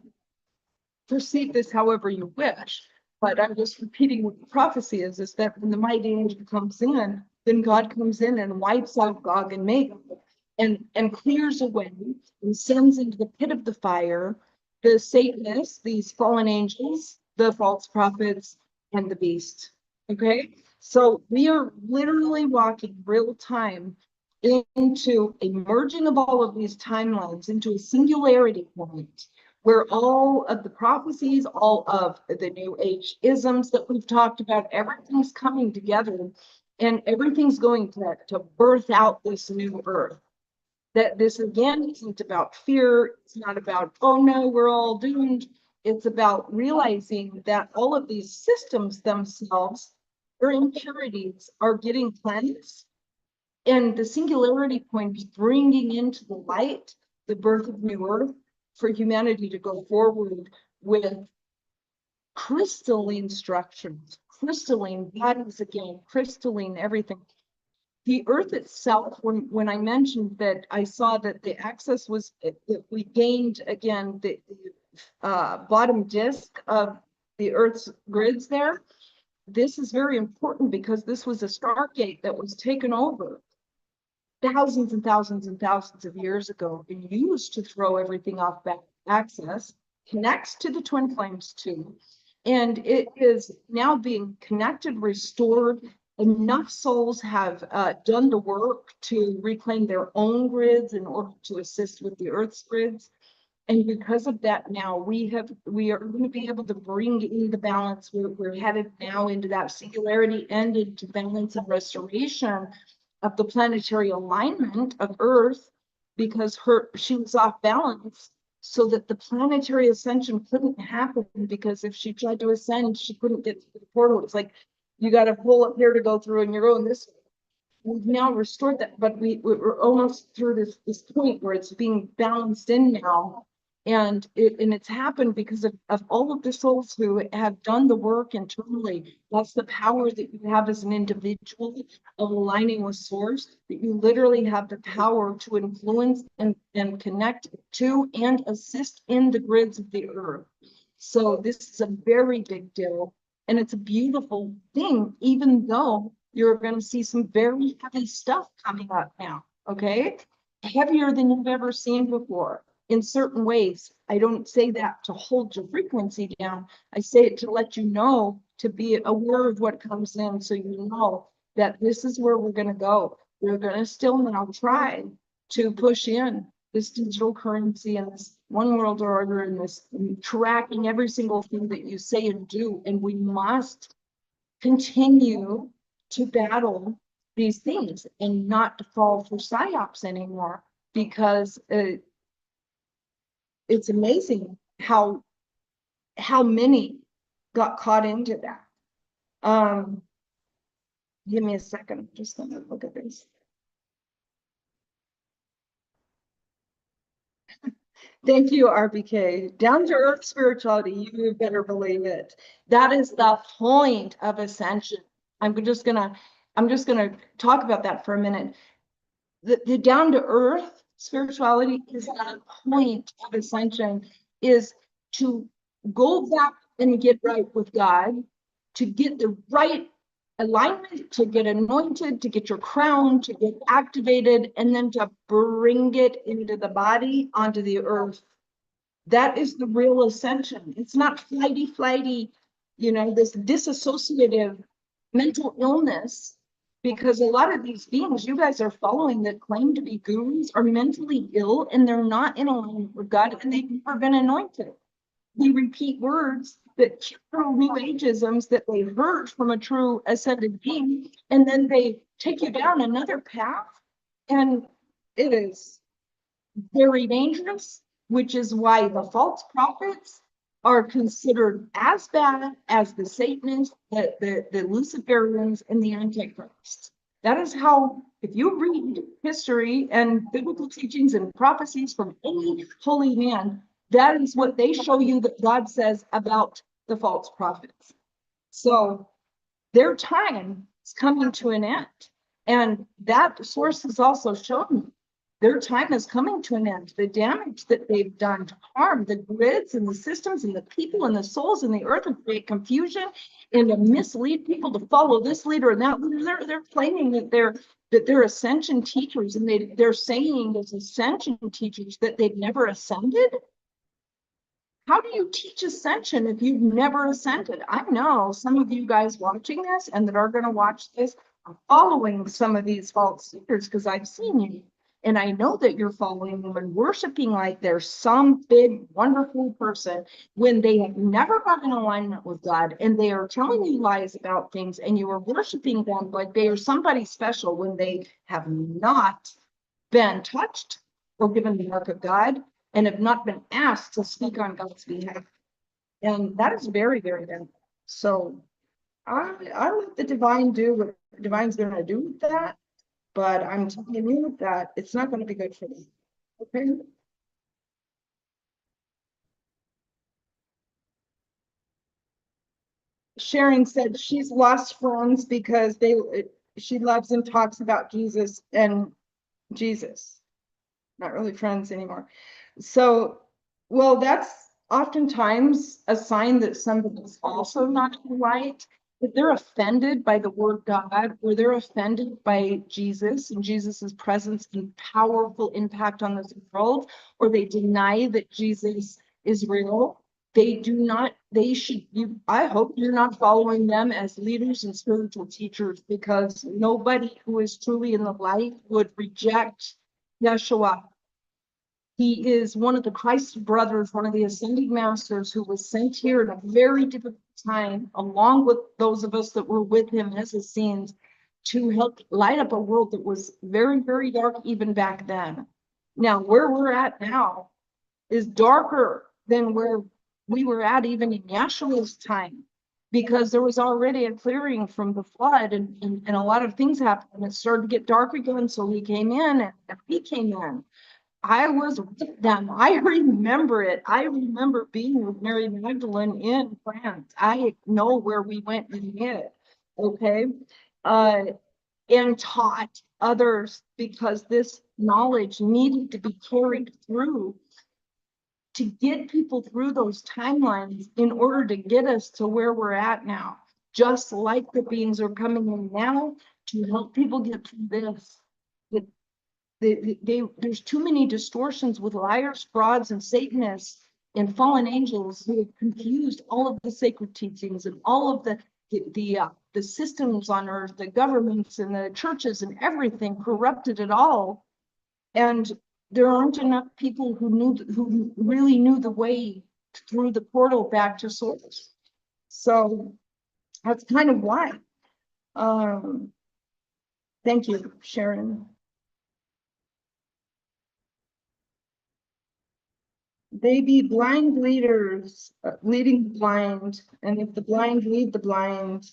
perceive this however you wish. But I'm just repeating what the prophecy is that when the mighty angel comes in, then God comes in and wipes out Gog and Magog, and clears away and sends into the pit of the fire the Satanists, these fallen angels, the false prophets, and the beast. Okay, so we are literally walking real time into a merging of all of these timelines into a singularity point, where all of the prophecies, all of the new age isms that we've talked about, everything's coming together, and everything's going to birth out this new earth. That this again isn't about fear, it's not about, oh no, we're all doomed. It's about realizing that all of these systems themselves, their impurities, are getting cleansed, and the singularity point is bringing into the light the birth of new earth for humanity to go forward with crystalline structures, crystalline bodies again, crystalline everything. The earth itself, when I mentioned that I saw that the axis was, that we gained again the bottom disk of the earth's grids there, this is very important because this was a stargate that was taken over thousands and thousands and thousands of years ago and used to throw everything off back axis, connects to the twin flames too, and it is now being connected, restored. Enough souls have done the work to reclaim their own grids in order to assist with the Earth's grids. And because of that, now we are going to be able to bring in the balance. We're headed now into that singularity and into balance and restoration of the planetary alignment of Earth, because she was off balance, so that the planetary ascension couldn't happen, because if she tried to ascend, she couldn't get to the portal. It's like, you got to pull up here to go through, and you're going this way. We've now restored that, but we're almost through this point where it's being balanced in now. And it's happened because of all of the souls who have done the work internally. That's the power that you have as an individual of aligning with source, that you literally have the power to influence and connect to and assist in the grids of the earth. So this is a very big deal, and it's a beautiful thing, even though you're going to see some very heavy stuff coming up now. Okay, heavier than you've ever seen before. In certain ways, I don't say that to hold your frequency down. I say it to let you know, to be aware of what comes in, so you know that this is where we're going to go. We're going to still now try to push in this digital currency and this one world order and this tracking every single thing that you say and do. And we must continue to battle these things and not to fall for psyops anymore, because it's amazing how many got caught into that. Give me a second. I'm just gonna look at this. Thank you, RBK. Down to earth spirituality, you better believe it. That is the point of ascension. I'm just gonna talk about that for a minute. The down to earth spirituality is the point of ascension, is to go back and get right with God, to get the right alignment, to get anointed, to get your crown, to get activated, and then to bring it into the body, onto the earth. That is the real ascension. It's not flighty, this disassociative mental illness, because a lot of these beings you guys are following that claim to be gurus are mentally ill, and they're not in alignment with God, and they've never been anointed. They repeat words that true new ageisms that they heard from a true ascended being, and then they take you down another path, and it is very dangerous, which is why the false prophets are considered as bad as the Satanists, the Luciferians, and the Antichrists. That is how, if you read history and biblical teachings and prophecies from any holy man, that is what they show you that God says about the false prophets. So their time is coming to an end. And that source has also shown me their time is coming to an end. The damage that they've done to harm the grids and the systems and the people and the souls and the earth, and create confusion and to mislead people to follow this leader and that leader. They're claiming that they're ascension teachers, and they're saying as ascension teachers that they've never ascended. How do you teach ascension if you've never ascended? I know some of you guys watching this and that are going to watch this are following some of these false teachers, because I've seen you. And I know that you're following them and worshiping like they're some big, wonderful person when they have never got in alignment with God, and they are telling you lies about things, and you are worshiping them like they are somebody special when they have not been touched or given the mark of God, and have not been asked to speak on God's behalf. And that is very, very bad. So I let the divine do what the divine's going to do with that. But I'm telling you that it's not going to be good for them. Okay. Sharon said she's lost friends because she loves and talks about Jesus and Jesus. Not really friends anymore. So, well, that's oftentimes a sign that somebody's also not right. If they're offended by the word God, or they're offended by Jesus and Jesus's presence and powerful impact on this world, or they deny that Jesus is real, I hope you're not following them as leaders and spiritual teachers, because nobody who is truly in the light would reject Yeshua. He is one of the Christ brothers, one of the ascending masters, who was sent here at a very difficult time, along with those of us that were with him as his scenes, to help light up a world that was very, very dark even back then. Now, where we're at now is darker than where we were at even in Yeshua's time, because there was already a clearing from the flood, and a lot of things happened, and it started to get dark again. So he came in, and we came in. I was with them. I remember it. I remember being with Mary Magdalene in France. I know where we went and did. Okay. And taught others, because this knowledge needed to be carried through to get people through those timelines in order to get us to where we're at now. Just like the beings are coming in now to help people get through this. There's too many distortions with liars, frauds, and Satanists and fallen angels who have confused all of the sacred teachings and all of the systems on earth, the governments and the churches and everything, corrupted it all. And there aren't enough people who really knew the way through the portal back to source. So that's kind of why. Thank you, Sharon. They be blind leaders, leading the blind, and if the blind lead the blind,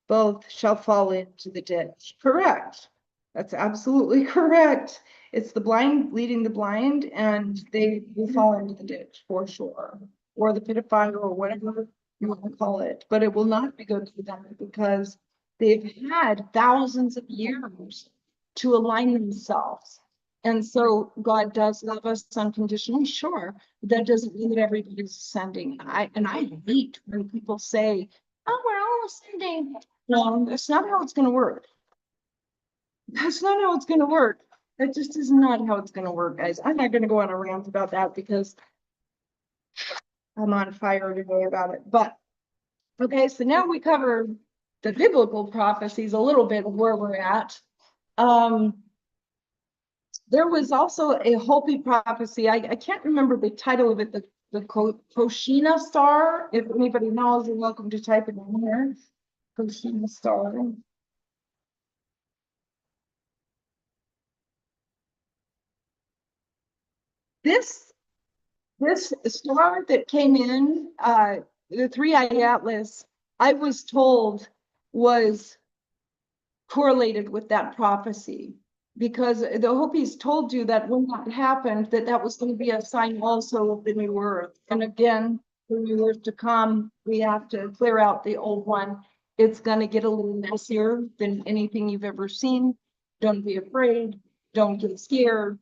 both shall fall into the ditch. Correct. That's absolutely correct. It's the blind leading the blind, and they will fall into the ditch for sure, or the pit of fire, or whatever you want to call it. But it will not be good for them, because they've had thousands of years to align themselves. And so God does love us unconditionally, sure. That doesn't mean that everybody's ascending. I hate when people say, "Oh, we're all ascending." No, that's not how it's going to work. That's not how it's going to work. That just is not how it's going to work, guys. I'm not going to go on a rant about that because I'm on fire today about it. But okay, so now we covered the biblical prophecies, a little bit of where we're at. There was also a Hopi prophecy. I can't remember the title of it, the Koshina star. If anybody knows, you're welcome to type it in here. Koshina star. This star that came in, the three-eye atlas, I was told was correlated with that prophecy because the Hopis told you that when that happened, that that was going to be a sign also of the new earth. And again, the new earth to come, we have to clear out the old one. It's going to get a little messier than anything you've ever seen. Don't be afraid. Don't get scared.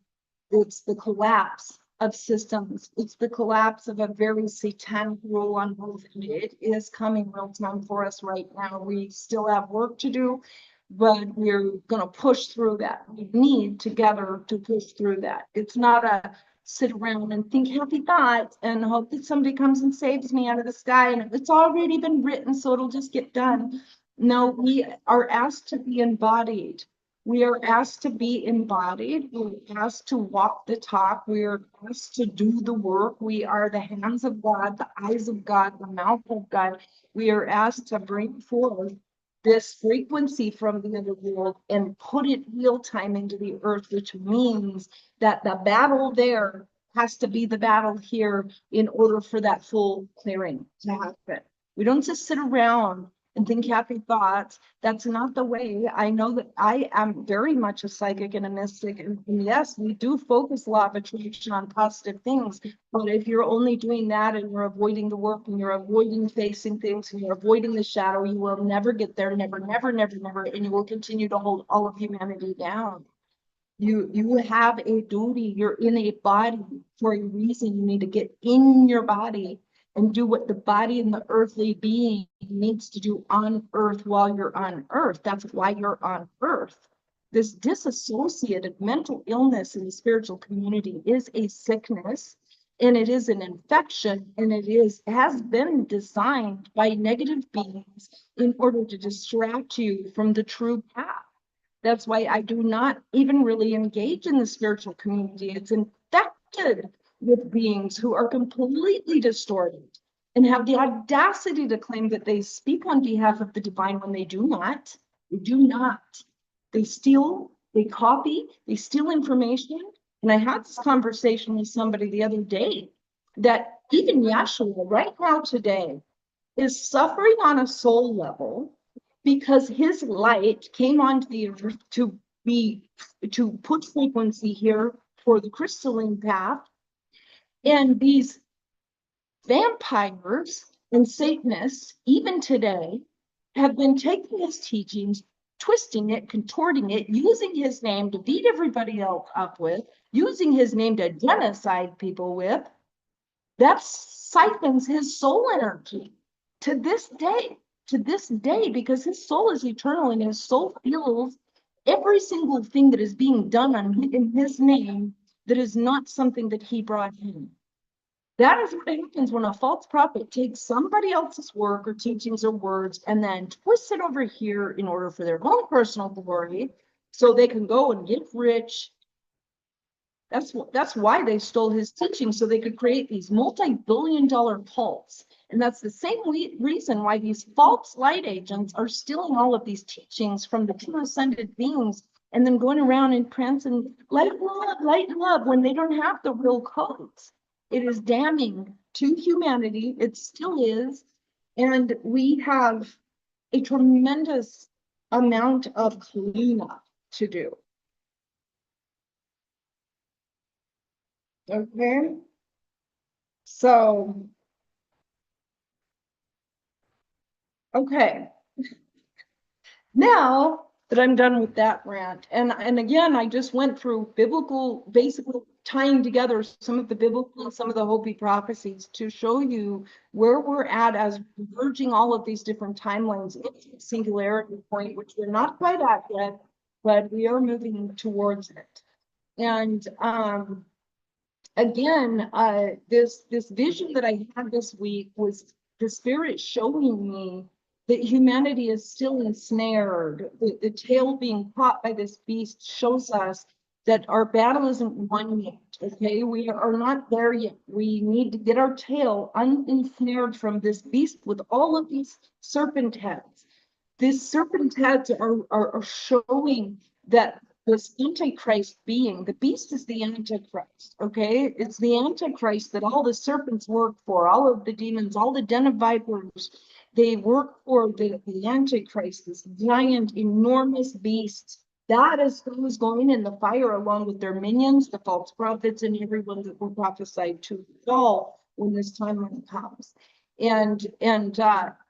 It's the collapse of systems. It's the collapse of a very satanic rule on both. And it is coming real time for us right now. We still have work to do, but we're going to push through that. We need together to push through that. It's not a sit around and think happy thoughts and hope that somebody comes and saves me out of the sky. And it's already been written, so it'll just get done. No, we are asked to be embodied. We are asked to be embodied. We're asked to walk the talk. We are asked to do the work. We are the hands of God, the eyes of God, the mouth of God. We are asked to bring forth this frequency from the other world and put it real time into the earth, which means that the battle there has to be the battle here in order for that full clearing to happen. We don't just sit around and think happy thoughts. That's not the way. I know that I am very much a psychic and a mystic. And yes, we do focus law of attraction on positive things. But if you're only doing that and you're avoiding the work and you're avoiding facing things and you're avoiding the shadow, you will never get there. Never, never, never, never. And you will continue to hold all of humanity down. You have a duty. You're in a body for a reason. You need to get in your body and do what the body and the earthly being needs to do on earth while you're on earth. That's why you're on earth. This disassociated mental illness in the spiritual community is a sickness, and it is an infection, and has been designed by negative beings in order to distract you from the true path. That's why I do not even really engage in the spiritual community. It's infected with beings who are completely distorted and have the audacity to claim that they speak on behalf of the divine when they do not. They do not. They steal, they copy, they steal information. And I had this conversation with somebody the other day that even Yahshua right now today is suffering on a soul level because his light came onto the earth to put frequency here for the crystalline path. And these vampires and Satanists, even today, have been taking his teachings, twisting it, contorting it, using his name to beat everybody else up with, using his name to genocide people with. That siphons his soul energy to this day, because his soul is eternal and his soul feels every single thing that is being done in his name that is not something that he brought in. That is what happens when a false prophet takes somebody else's work or teachings or words and then twists it over here in order for their own personal glory so they can go and get rich. That's why they stole his teaching, so they could create these multi-billion-dollar cults. And that's the same reason why these false light agents are stealing all of these teachings from the true ascended beings and then going around and prancing light and love when they don't have the real codes. It is damning to humanity. It still is. And we have a tremendous amount of cleanup to do. Okay. So, okay. Now, But I'm done with that rant. And again, I just went through biblical, basically tying together some of the biblical and some of the Hopi prophecies to show you where we're at as merging all of these different timelines into a singularity point, which we're not quite at yet, but we are moving towards it. And again, this vision that I had this week was the Spirit showing me that humanity is still ensnared. The tail being caught by this beast shows us that our battle isn't won yet. Okay, we are not there yet. We need to get our tail ensnared from this beast with all of these serpent heads. These serpent heads are showing that this antichrist being, the beast is the antichrist, okay? It's the antichrist that all the serpents work for, all of the demons, all the den of vipers, they work for the antichrist, this giant, enormous beast. That is who's going in the fire along with their minions, the false prophets, and everyone that will prophesy to fall when this time comes. And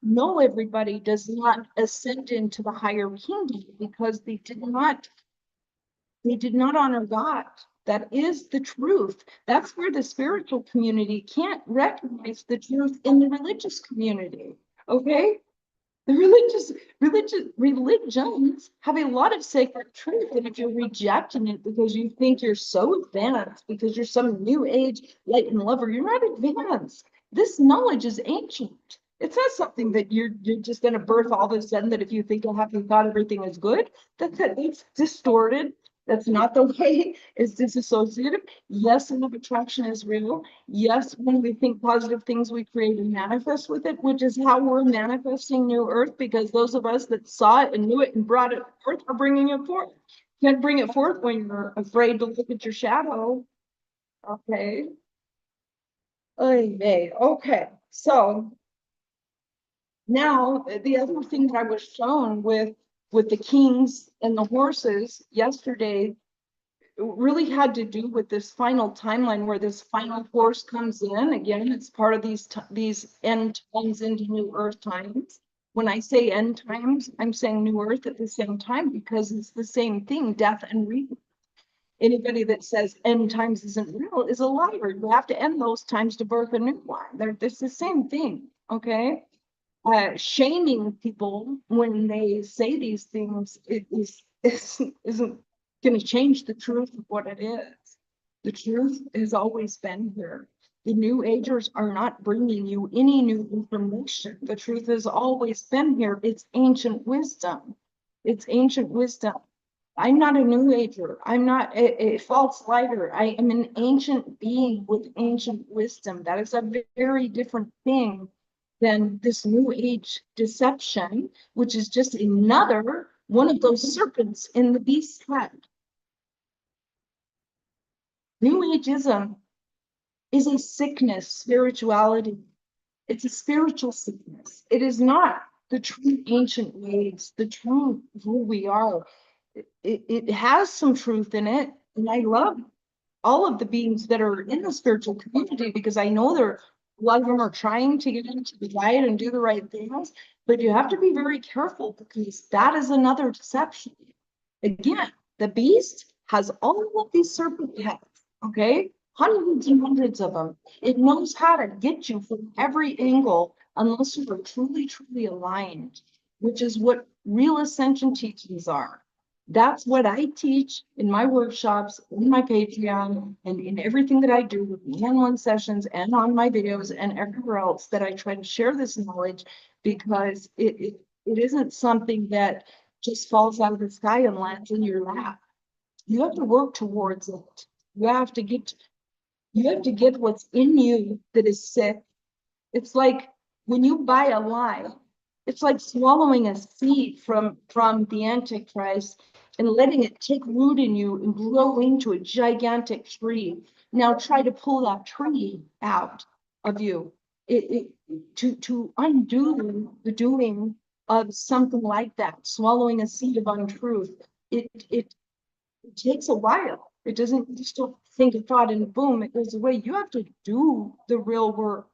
no, everybody does not ascend into the higher kingdom because they did not honor God. That is the truth. That's where the spiritual community can't recognize the truth in the religious community. Okay? The religions have a lot of sacred truth, and if you're rejecting it because you think you're so advanced, because you're some new age light and lover, you're not advanced. This knowledge is ancient. It's not something that you're just going to birth all of a sudden, that if you think you'll have to thought everything is good, it's distorted. That's not the way. It's disassociative. Yes, law of attraction is real. Yes, when we think positive things, we create and manifest with it, which is how we're manifesting new earth, because those of us that saw it and knew it and brought it forth are bringing it forth. You can't bring it forth when you're afraid to look at your shadow. Okay. Okay. So now the other thing that I was shown with the kings and the horses yesterday really had to do with this final timeline where this final horse comes in. Again, it's part of these end times into new earth times. When I say end times, I'm saying new earth at the same time because it's the same thing, death and rebirth. Anybody that says end times isn't real is a liar. You have to end those times to birth a new one. It's the same thing, okay? Shaming people when they say these things isn't going to change the truth of what it is. The truth has always been here. The New Agers are not bringing you any new information. The truth has always been here. It's ancient wisdom. It's ancient wisdom. I'm not a New Ager. I'm not a false lighter. I am an ancient being with ancient wisdom. That is a very different thing than this New Age deception, which is just another one of those serpents in the beast's head. New Ageism is a sickness, spirituality. It's a spiritual sickness. It is not the true ancient ways, the true who we are. It has some truth in it, and I love all of the beings that are in the spiritual community because I know a lot of them are trying to get into the right and do the right things, but you have to be very careful because that is another deception. Again, the beast has all of these serpent heads, okay? Hundreds and hundreds of them. It knows how to get you from every angle unless you are truly, truly aligned, which is what real ascension teachings are. That's what I teach in my workshops, in my Patreon, and in everything that I do with one-on-one sessions and on my videos and everywhere else that I try to share this knowledge because it isn't something that just falls out of the sky and lands in your lap. You have to work towards it. You have to get what's in you that is sick. It's like when you buy a lie, it's like swallowing a seed from the Antichrist and letting it take root in you and grow into a gigantic tree. Now try to pull that tree out of you. To undo the doing of something like that, swallowing a seed of untruth, it takes a while. It doesn't just don't think a thought and boom, it goes away. You have to do the real work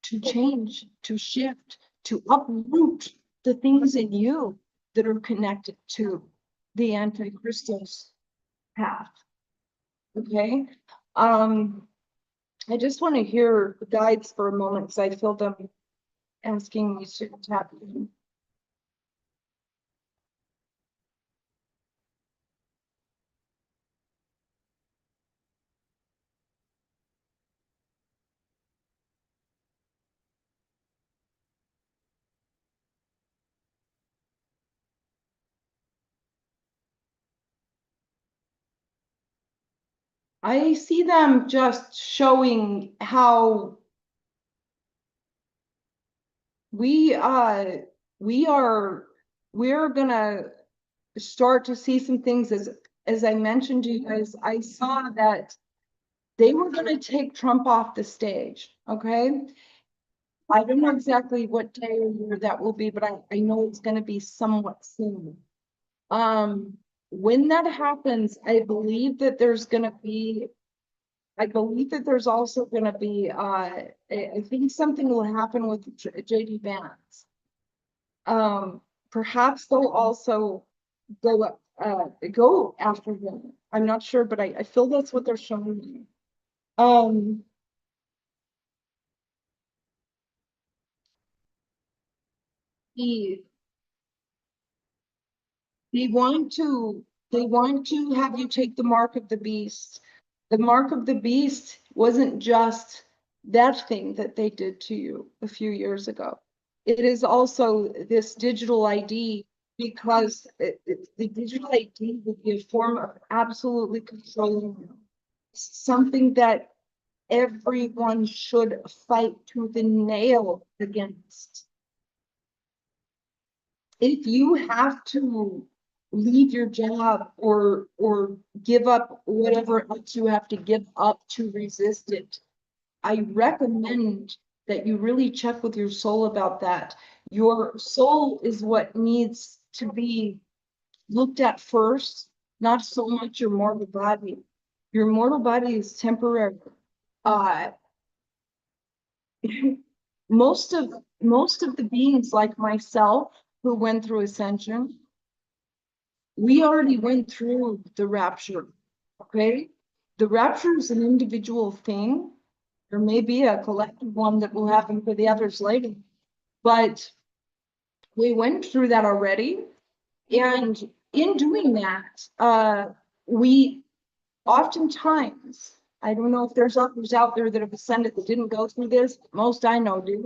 to change, to shift, to uproot the things in you that are connected to the Antichristos path. Okay. I just want to hear the guides for a moment because I feel them asking me to tap in. I see them just showing how we we're gonna start to see some things as I mentioned to you guys. I saw that they were gonna take Trump off the stage. Okay. I don't know exactly what day or year that will be, but I know it's gonna be somewhat soon. When that happens, I believe that there's also gonna be, I think something will happen with JD Vance. Perhaps they'll also go after him. I'm not sure, but I feel that's what they're showing me. Um, the They want to, they want to have you take the mark of the beast. The mark of the beast wasn't just that thing that they did to you a few years ago. It is also this digital ID because the digital ID would be a form of absolutely controlling you. Something that everyone should fight tooth and nail against. If you have to leave your job or give up whatever else you have to give up to resist it, I recommend that you really check with your soul about that. Your soul is what needs to be looked at first, not so much your mortal body. Your mortal body is temporary. Uh, most of the beings like myself who went through ascension, we already went through the rapture. Okay, the rapture is an individual thing. There may be a collective one that will happen for the others later, but we went through that already. And in doing that, we oftentimes, I don't know if there's others out there that have ascended that didn't go through this. Most I know did.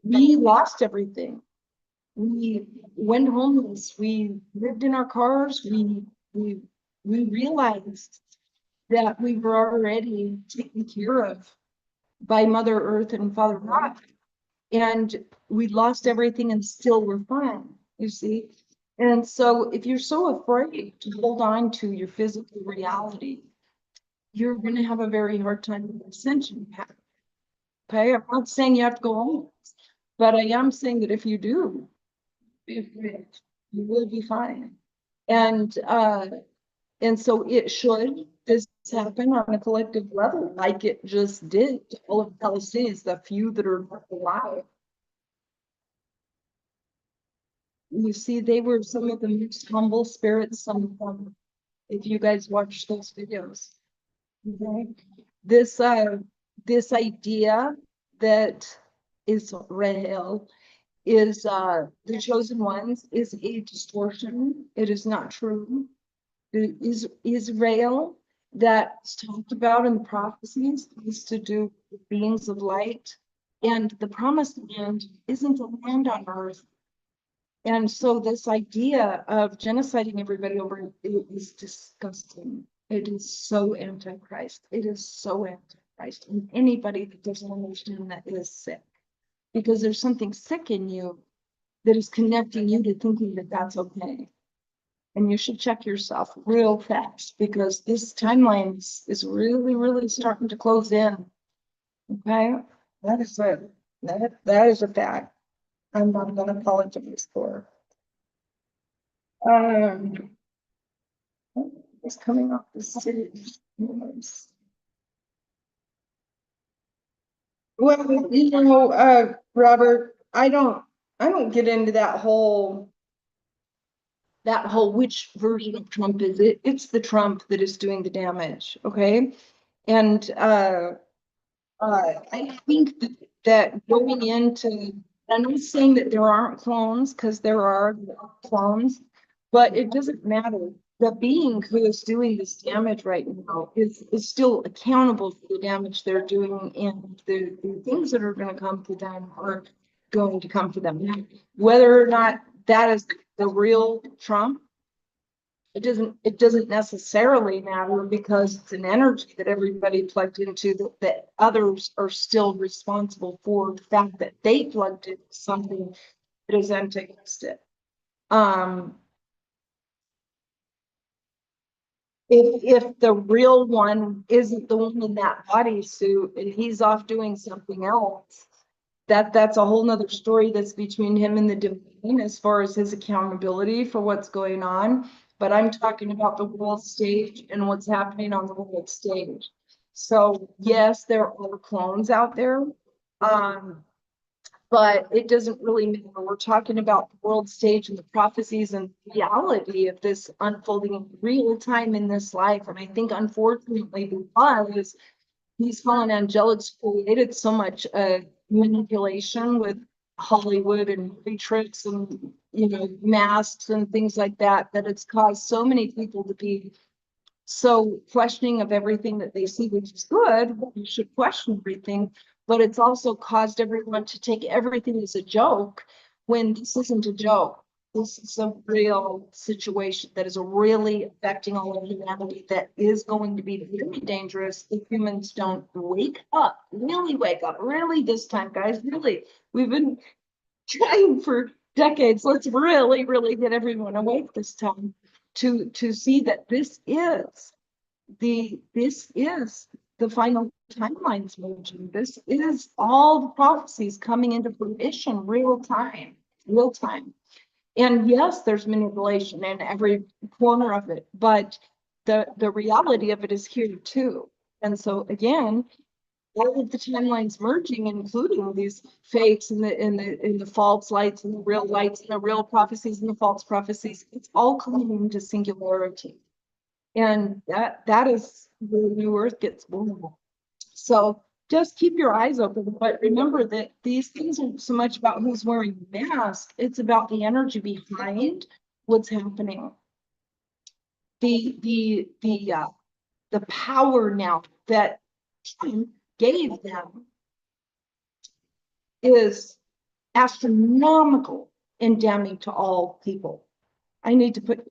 We lost everything. We went homeless. We lived in our cars. We we realized that we were already taken care of by Mother Earth and Father God. And we lost everything and still we're fine, you see. And so if you're so afraid to hold on to your physical reality, you're going to have a very hard time with ascension path. Okay, I'm not saying you have to go home, but I am saying that if you do, be afraid, you will be fine. And so it should this happen on a collective level, like it just did to all of Palestinians, the few that are alive. You see, they were some of the most humble spirits, some of them, if you guys watch those videos. Okay. This idea that Israel is the chosen ones is a distortion. It is not true. Is Israel that's talked about in the prophecies is to do with beings of light, and the promised land isn't a land on earth. And so this idea of genociding everybody over it is disgusting. It is so antichrist. It is so antichrist. And anybody that doesn't understand that is sick, because there's something sick in you that is connecting you to thinking that that's okay. And you should check yourself real fast because this timeline is really, really starting to close in. Okay, that is a fact. I'm not going to apologize for. It's coming off the city. Well, Robert, I don't get into that whole that whole which version of Trump is it? It's the Trump that is doing the damage, okay? And I think that going into, I'm not saying that there aren't clones, because there are clones, but it doesn't matter. The being who is doing this damage right now is still accountable for the damage they're doing, and the things that are going to come to them are going to come to them. Now, whether or not that is the real Trump, it doesn't necessarily matter, because it's an energy that everybody plugged into, that others are still responsible for the fact that they plugged into something that is antagonistic. Um, if the real one isn't the one in that bodysuit and he's off doing something else, that's a whole nother story that's between him and the divine as far as his accountability for what's going on. But I'm talking about the world stage and what's happening on the world stage. So yes, there are clones out there. Um, but it doesn't really matter. We're talking about the world stage and the prophecies and reality of this unfolding in real time in this life. And I think, unfortunately, because these fallen angelics created so much manipulation with Hollywood and movie tricks and, masks and things like that, that it's caused so many people to be so questioning of everything that they see, which is good. You should question everything, but it's also caused everyone to take everything as a joke, when this isn't a joke. This is a real situation that is really affecting all of humanity, that is going to be very dangerous if humans don't wake up, really this time, guys, really. We've been trying for decades. Let's really get everyone awake this time to see that this is the final timelines merging. This is all the prophecies coming into fruition, real time. And yes, there's manipulation in every corner of it, but the reality of it is here too. And so again, all of the timelines merging, including these fakes and the false lights and the real lights and the real prophecies and the false prophecies, it's all coming into singularity. And that is where the new earth gets born. So just keep your eyes open, but remember that these things aren't so much about who's wearing the mask, it's about the energy behind what's happening. The power now that Time gave them is astronomical and damning to all people. I need to put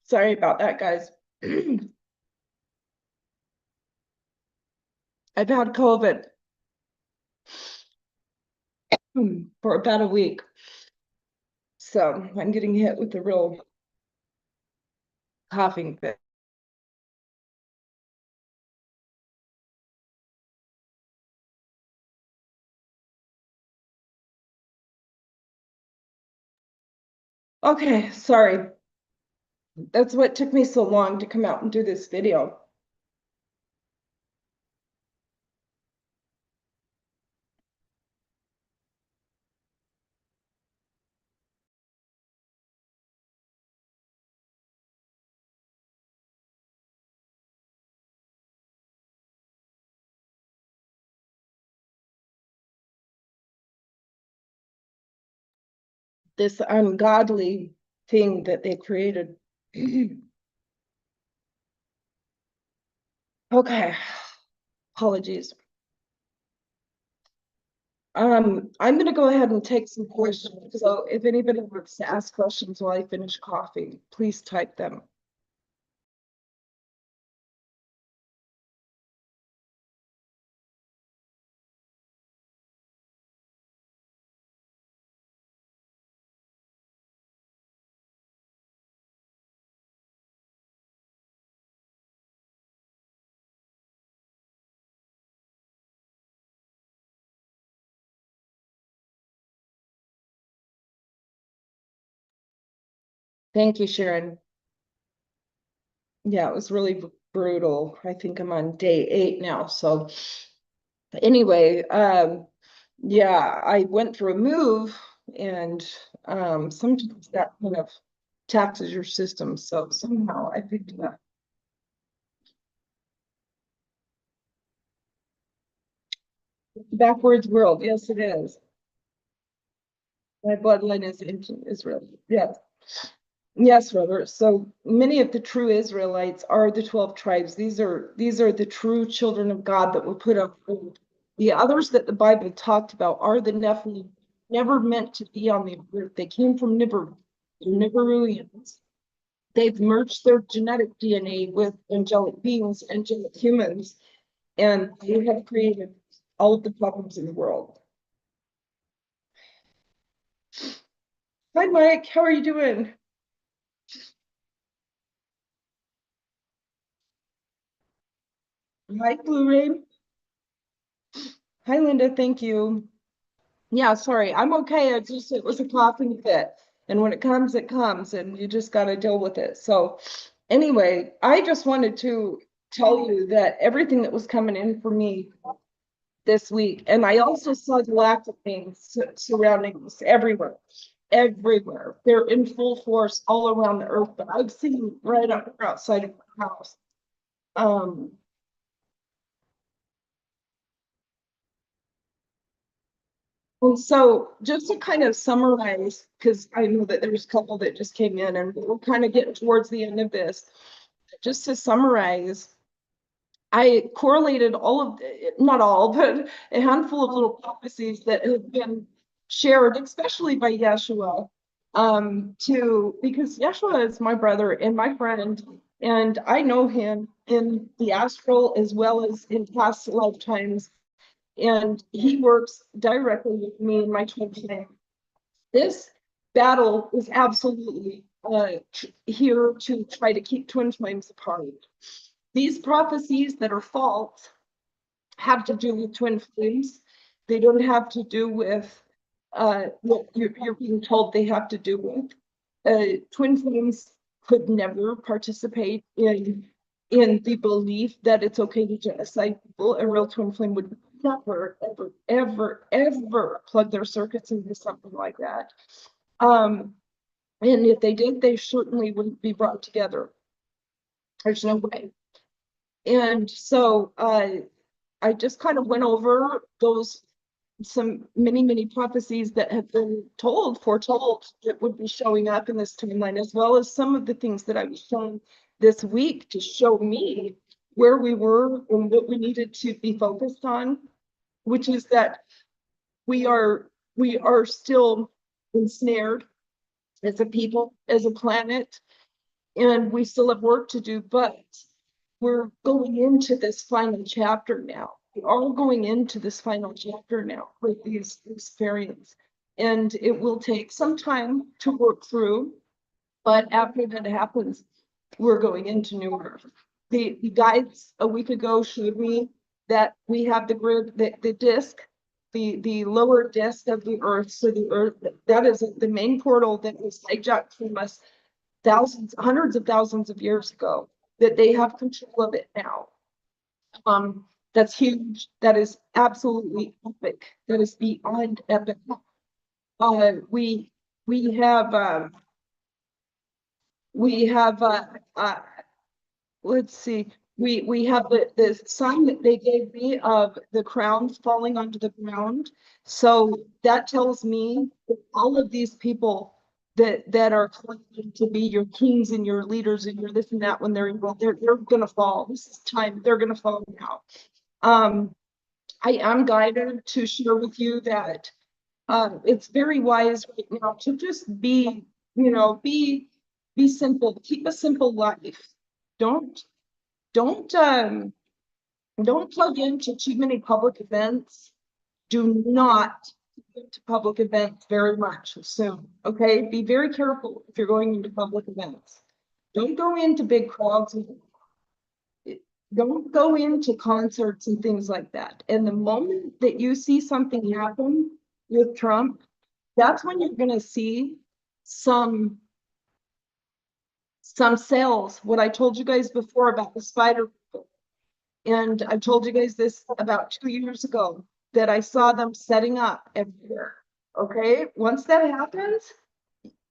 Sorry about that, guys. I've had COVID for about a week. So I'm getting hit with a real coughing fit. Okay, sorry. That's what took me so long to come out and do this video. This ungodly thing that they created. Okay, apologies. I'm gonna go ahead and take some questions. So if anybody wants to ask questions while I finish coughing, please type them. Thank you, Sharon. Yeah, it was really brutal. I think I'm on day 8 now. So anyway, yeah, I went through a move, and sometimes that kind of taxes your system. So somehow I picked it up. Backwards world. Yes, it is. My bloodline is ancient Israel. Yes. Yes, Robert. So many of the true Israelites are the 12 tribes. These are the true children of God that were put up. The others that the Bible talked about are the Nephilim, never meant to be on the earth. They came from Nibiru. They're Nibiruians. They've merged their genetic DNA with angelic beings, angelic humans, and they have created all of the problems in the world. Hi, Mike. How are you doing? Hi, Blue Rain. Hi, Linda. Thank you. Yeah, sorry. I'm okay. It was a coughing fit. And when it comes, and you just got to deal with it. So anyway, I just wanted to tell you that everything that was coming in for me this week, and I also saw galactic things surrounding us everywhere, everywhere. They're in full force all around the earth, but I've seen right up outside of my house. Um, And so just to kind of summarize, because I know that there's a couple that just came in and we're kind of getting towards the end of this. Just to summarize, I correlated all of, not all, but a handful of little prophecies that have been shared, especially by Yeshua, because Yeshua is my brother and my friend, and I know him in the astral as well as in past lifetimes, and he works directly with me in my twin flame. This battle is absolutely here to try to keep twin flames apart. These prophecies that are false have to do with twin flames. They don't have to do with what you're being told they have to do with. Twin flames could never participate in the belief that it's okay to genocide people. A real twin flame would never, ever, ever, ever plug their circuits into something like that. And if they did, they certainly wouldn't be brought together. There's no way. And so I just kind of went over some many prophecies that have been foretold that would be showing up in this timeline, as well as some of the things that I was shown this week to show me where we were and what we needed to be focused on, which is that we are still ensnared as a people, as a planet, and we still have work to do, but we're going into this final chapter now. We are going into this final chapter now with these experiences. And it will take some time to work through, but after that happens, we're going into new earth. The guides a week ago showed me that we have the grid, the disk, the lower disk of the earth. So the earth, that is the main portal that was hijacked from us thousands, hundreds of thousands of years ago, that they have control of it now. That's huge. That is absolutely epic. That is beyond epic. We have let's see, we have the sign that they gave me of the crowns falling onto the ground. So that tells me that all of these people that are claiming to be your kings and your leaders and your this and that, when they're gonna fall. This is time. They're gonna fall now. I am guided to share with you that it's very wise right now to just be, be simple. Keep a simple life. Don't don't plug into too many public events. Do not go to public events very much soon. Okay, be very careful if you're going into public events. Don't go into big crowds. Don't go into concerts and things like that. And the moment that you see something happen with Trump, that's when you're going to see some sales. What I told you guys before about the spider, and I told you guys this about 2 years ago, that I saw them setting up everywhere. Okay, once that happens,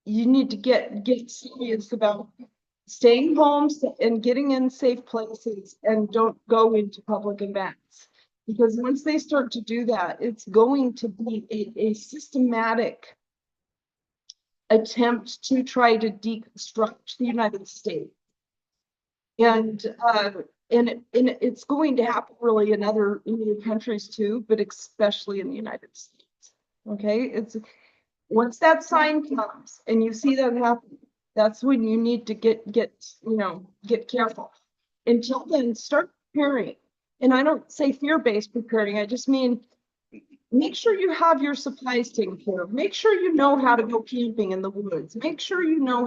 you need to get serious about staying home and getting in safe places, and don't go into public events, because once they start to do that, it's going to be a systematic attempt to try to deconstruct the United States. And it's going to happen really in other countries too, but especially in the United States. Okay, it's once that sign comes and you see that happen, that's when you need to get careful. Until then, start preparing. And I don't say fear-based preparing. I just mean make sure you have your supplies taken care of. Make sure you know how to go camping in the woods. Make sure you know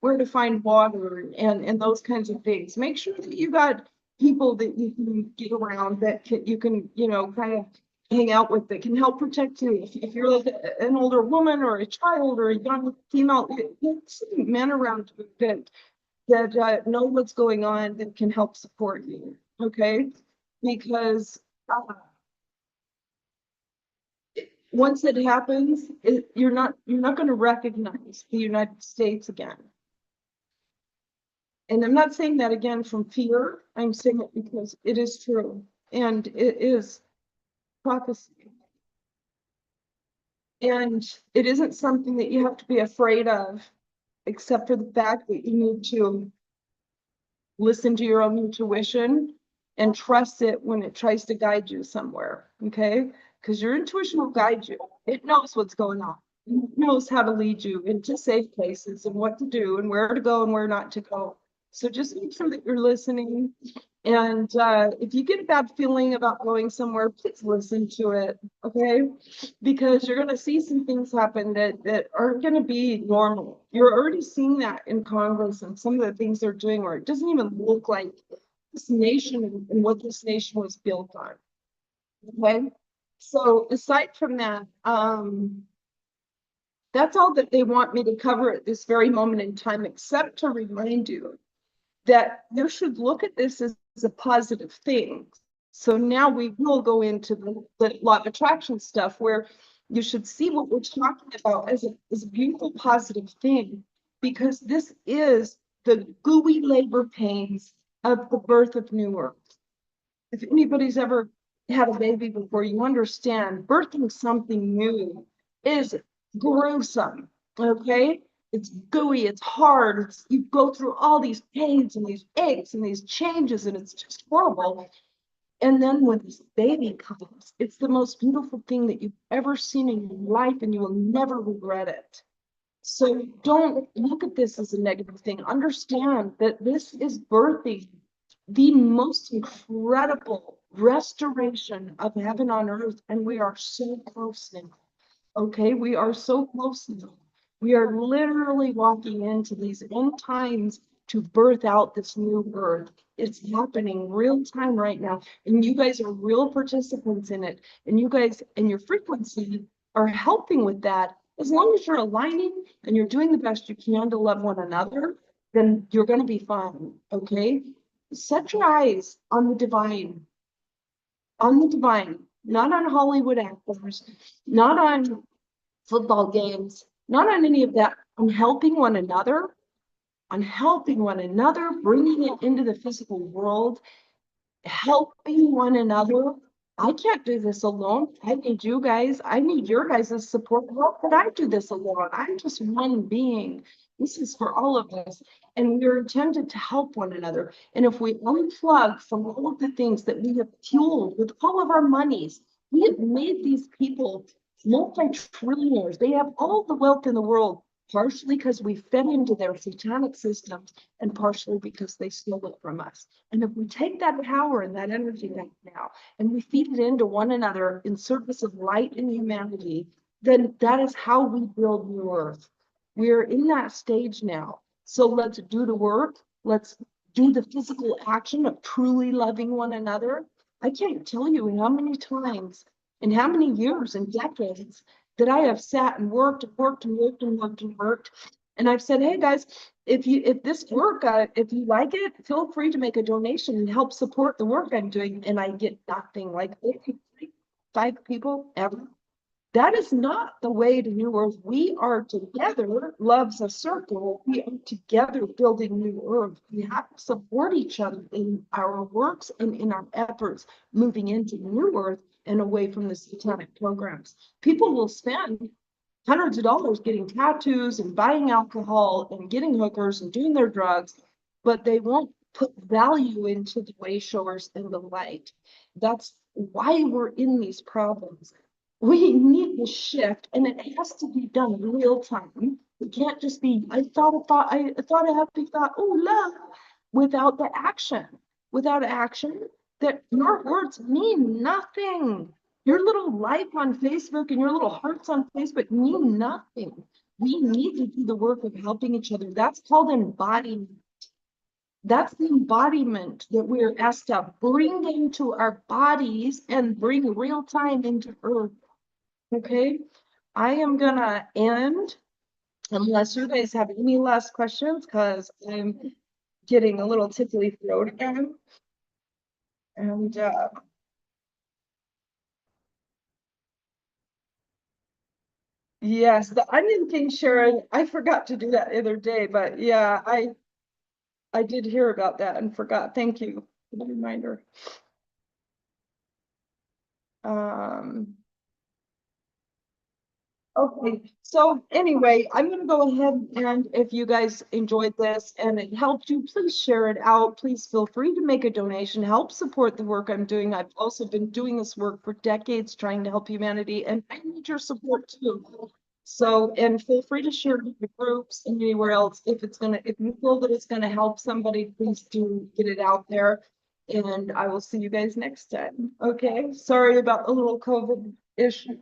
where to find water and those kinds of things. Make sure that you got people that you can get around, that you can kind of hang out with, that can help protect you. If you're like an older woman or a child or a young female, get men around that know what's going on, that can help support you. Okay, because once it happens, you're not going to recognize the United States again. And I'm not saying that again from fear. I'm saying it because it is true, and it is prophecy. And it isn't something that you have to be afraid of, except for the fact that you need to listen to your own intuition and trust it when it tries to guide you somewhere. Okay, because your intuition will guide you. It knows what's going on. It knows how to lead you into safe places and what to do and where to go and where not to go. So just make sure that you're listening. And if you get a bad feeling about going somewhere, please listen to it, okay? Because you're going to see some things happen that aren't going to be normal. You're already seeing that in Congress and some of the things they're doing where it doesn't even look like this nation and what this nation was built on, okay? So aside from that, that's all that they want me to cover at this very moment in time, except to remind you that you should look at this as a positive thing. So now we will go into the law of attraction stuff, where you should see what we're talking about as a beautiful, positive thing, because this is the gooey labor pains of the birth of new earth. If anybody's ever had a baby before, you understand birthing something new is gruesome, okay? It's gooey, it's hard, you go through all these pains and these aches and these changes, and it's just horrible. And then when this baby comes, it's the most beautiful thing that you've ever seen in your life, and you will never regret it. So don't look at this as a negative thing. Understand that this is birthing the most incredible restoration of heaven on earth, and we are so close now. Okay, we are so close now. We are literally walking into these end times to birth out this new earth. It's happening real time right now, and you guys are real participants in it. And you guys and your frequency are helping with that. As long as you're aligning and you're doing the best you can to love one another, then you're going to be fine. Okay, set your eyes on the divine, not on Hollywood actors, not on football games, not on any of that, on helping one another, bringing it into the physical world, helping one another. I can't do this alone. I need you guys. I need your guys' support. How could I do this alone? I'm just one being. This is for all of us. And we're intended to help one another. And if we unplug from all of the things that we have fueled with all of our monies, we have made these people multi-trillionaires. They have all the wealth in the world, partially because we fed into their satanic systems and partially because they stole it from us. And if we take that power and that energy right now and we feed it into one another in service of light and humanity, then that is how we build new earth. We're in that stage now. So let's do the work. Let's do the physical action of truly loving one another. I can't tell you how many times in how many years and decades that I have sat and worked and worked and worked and worked and worked. And I've said, hey guys, if this work, if you like it, feel free to make a donation and help support the work I'm doing. And I get nothing, like 5 people ever. That is not the way to New Earth. We are together, love's a circle. We are together building New Earth. We have to support each other in our works and in our efforts moving into New Earth and away from the satanic programs. People will spend hundreds of dollars getting tattoos and buying alcohol and getting hookers and doing their drugs, but they won't put value into the way showers and the light. That's why we're in these problems. We need to shift, and it has to be done in real time. It can't just be, I thought a happy thought, oh, love, without the action. Without action, that your words mean nothing. Your little like on Facebook and your little hearts on Facebook mean nothing. We need to do the work of helping each other. That's called embodiment. That's the embodiment that we're asked to bring into our bodies and bring real time into earth. Okay, I am gonna end unless you guys have any last questions, because I'm getting a little tickly throat again. And yes, the onion thing, Sharon, I forgot to do that the other day, but yeah, I did hear about that and forgot. Thank you for the reminder. Um, Okay, so anyway, I'm gonna go ahead and if you guys enjoyed this and it helped you, please share it out. Please feel free to make a donation, help support the work I'm doing. I've also been doing this work for decades trying to help humanity, and I need your support too. So, and feel free to share it with the groups and anywhere else if you feel that it's gonna help somebody, please do get it out there. And I will see you guys next time. Okay, sorry about the little COVID issue.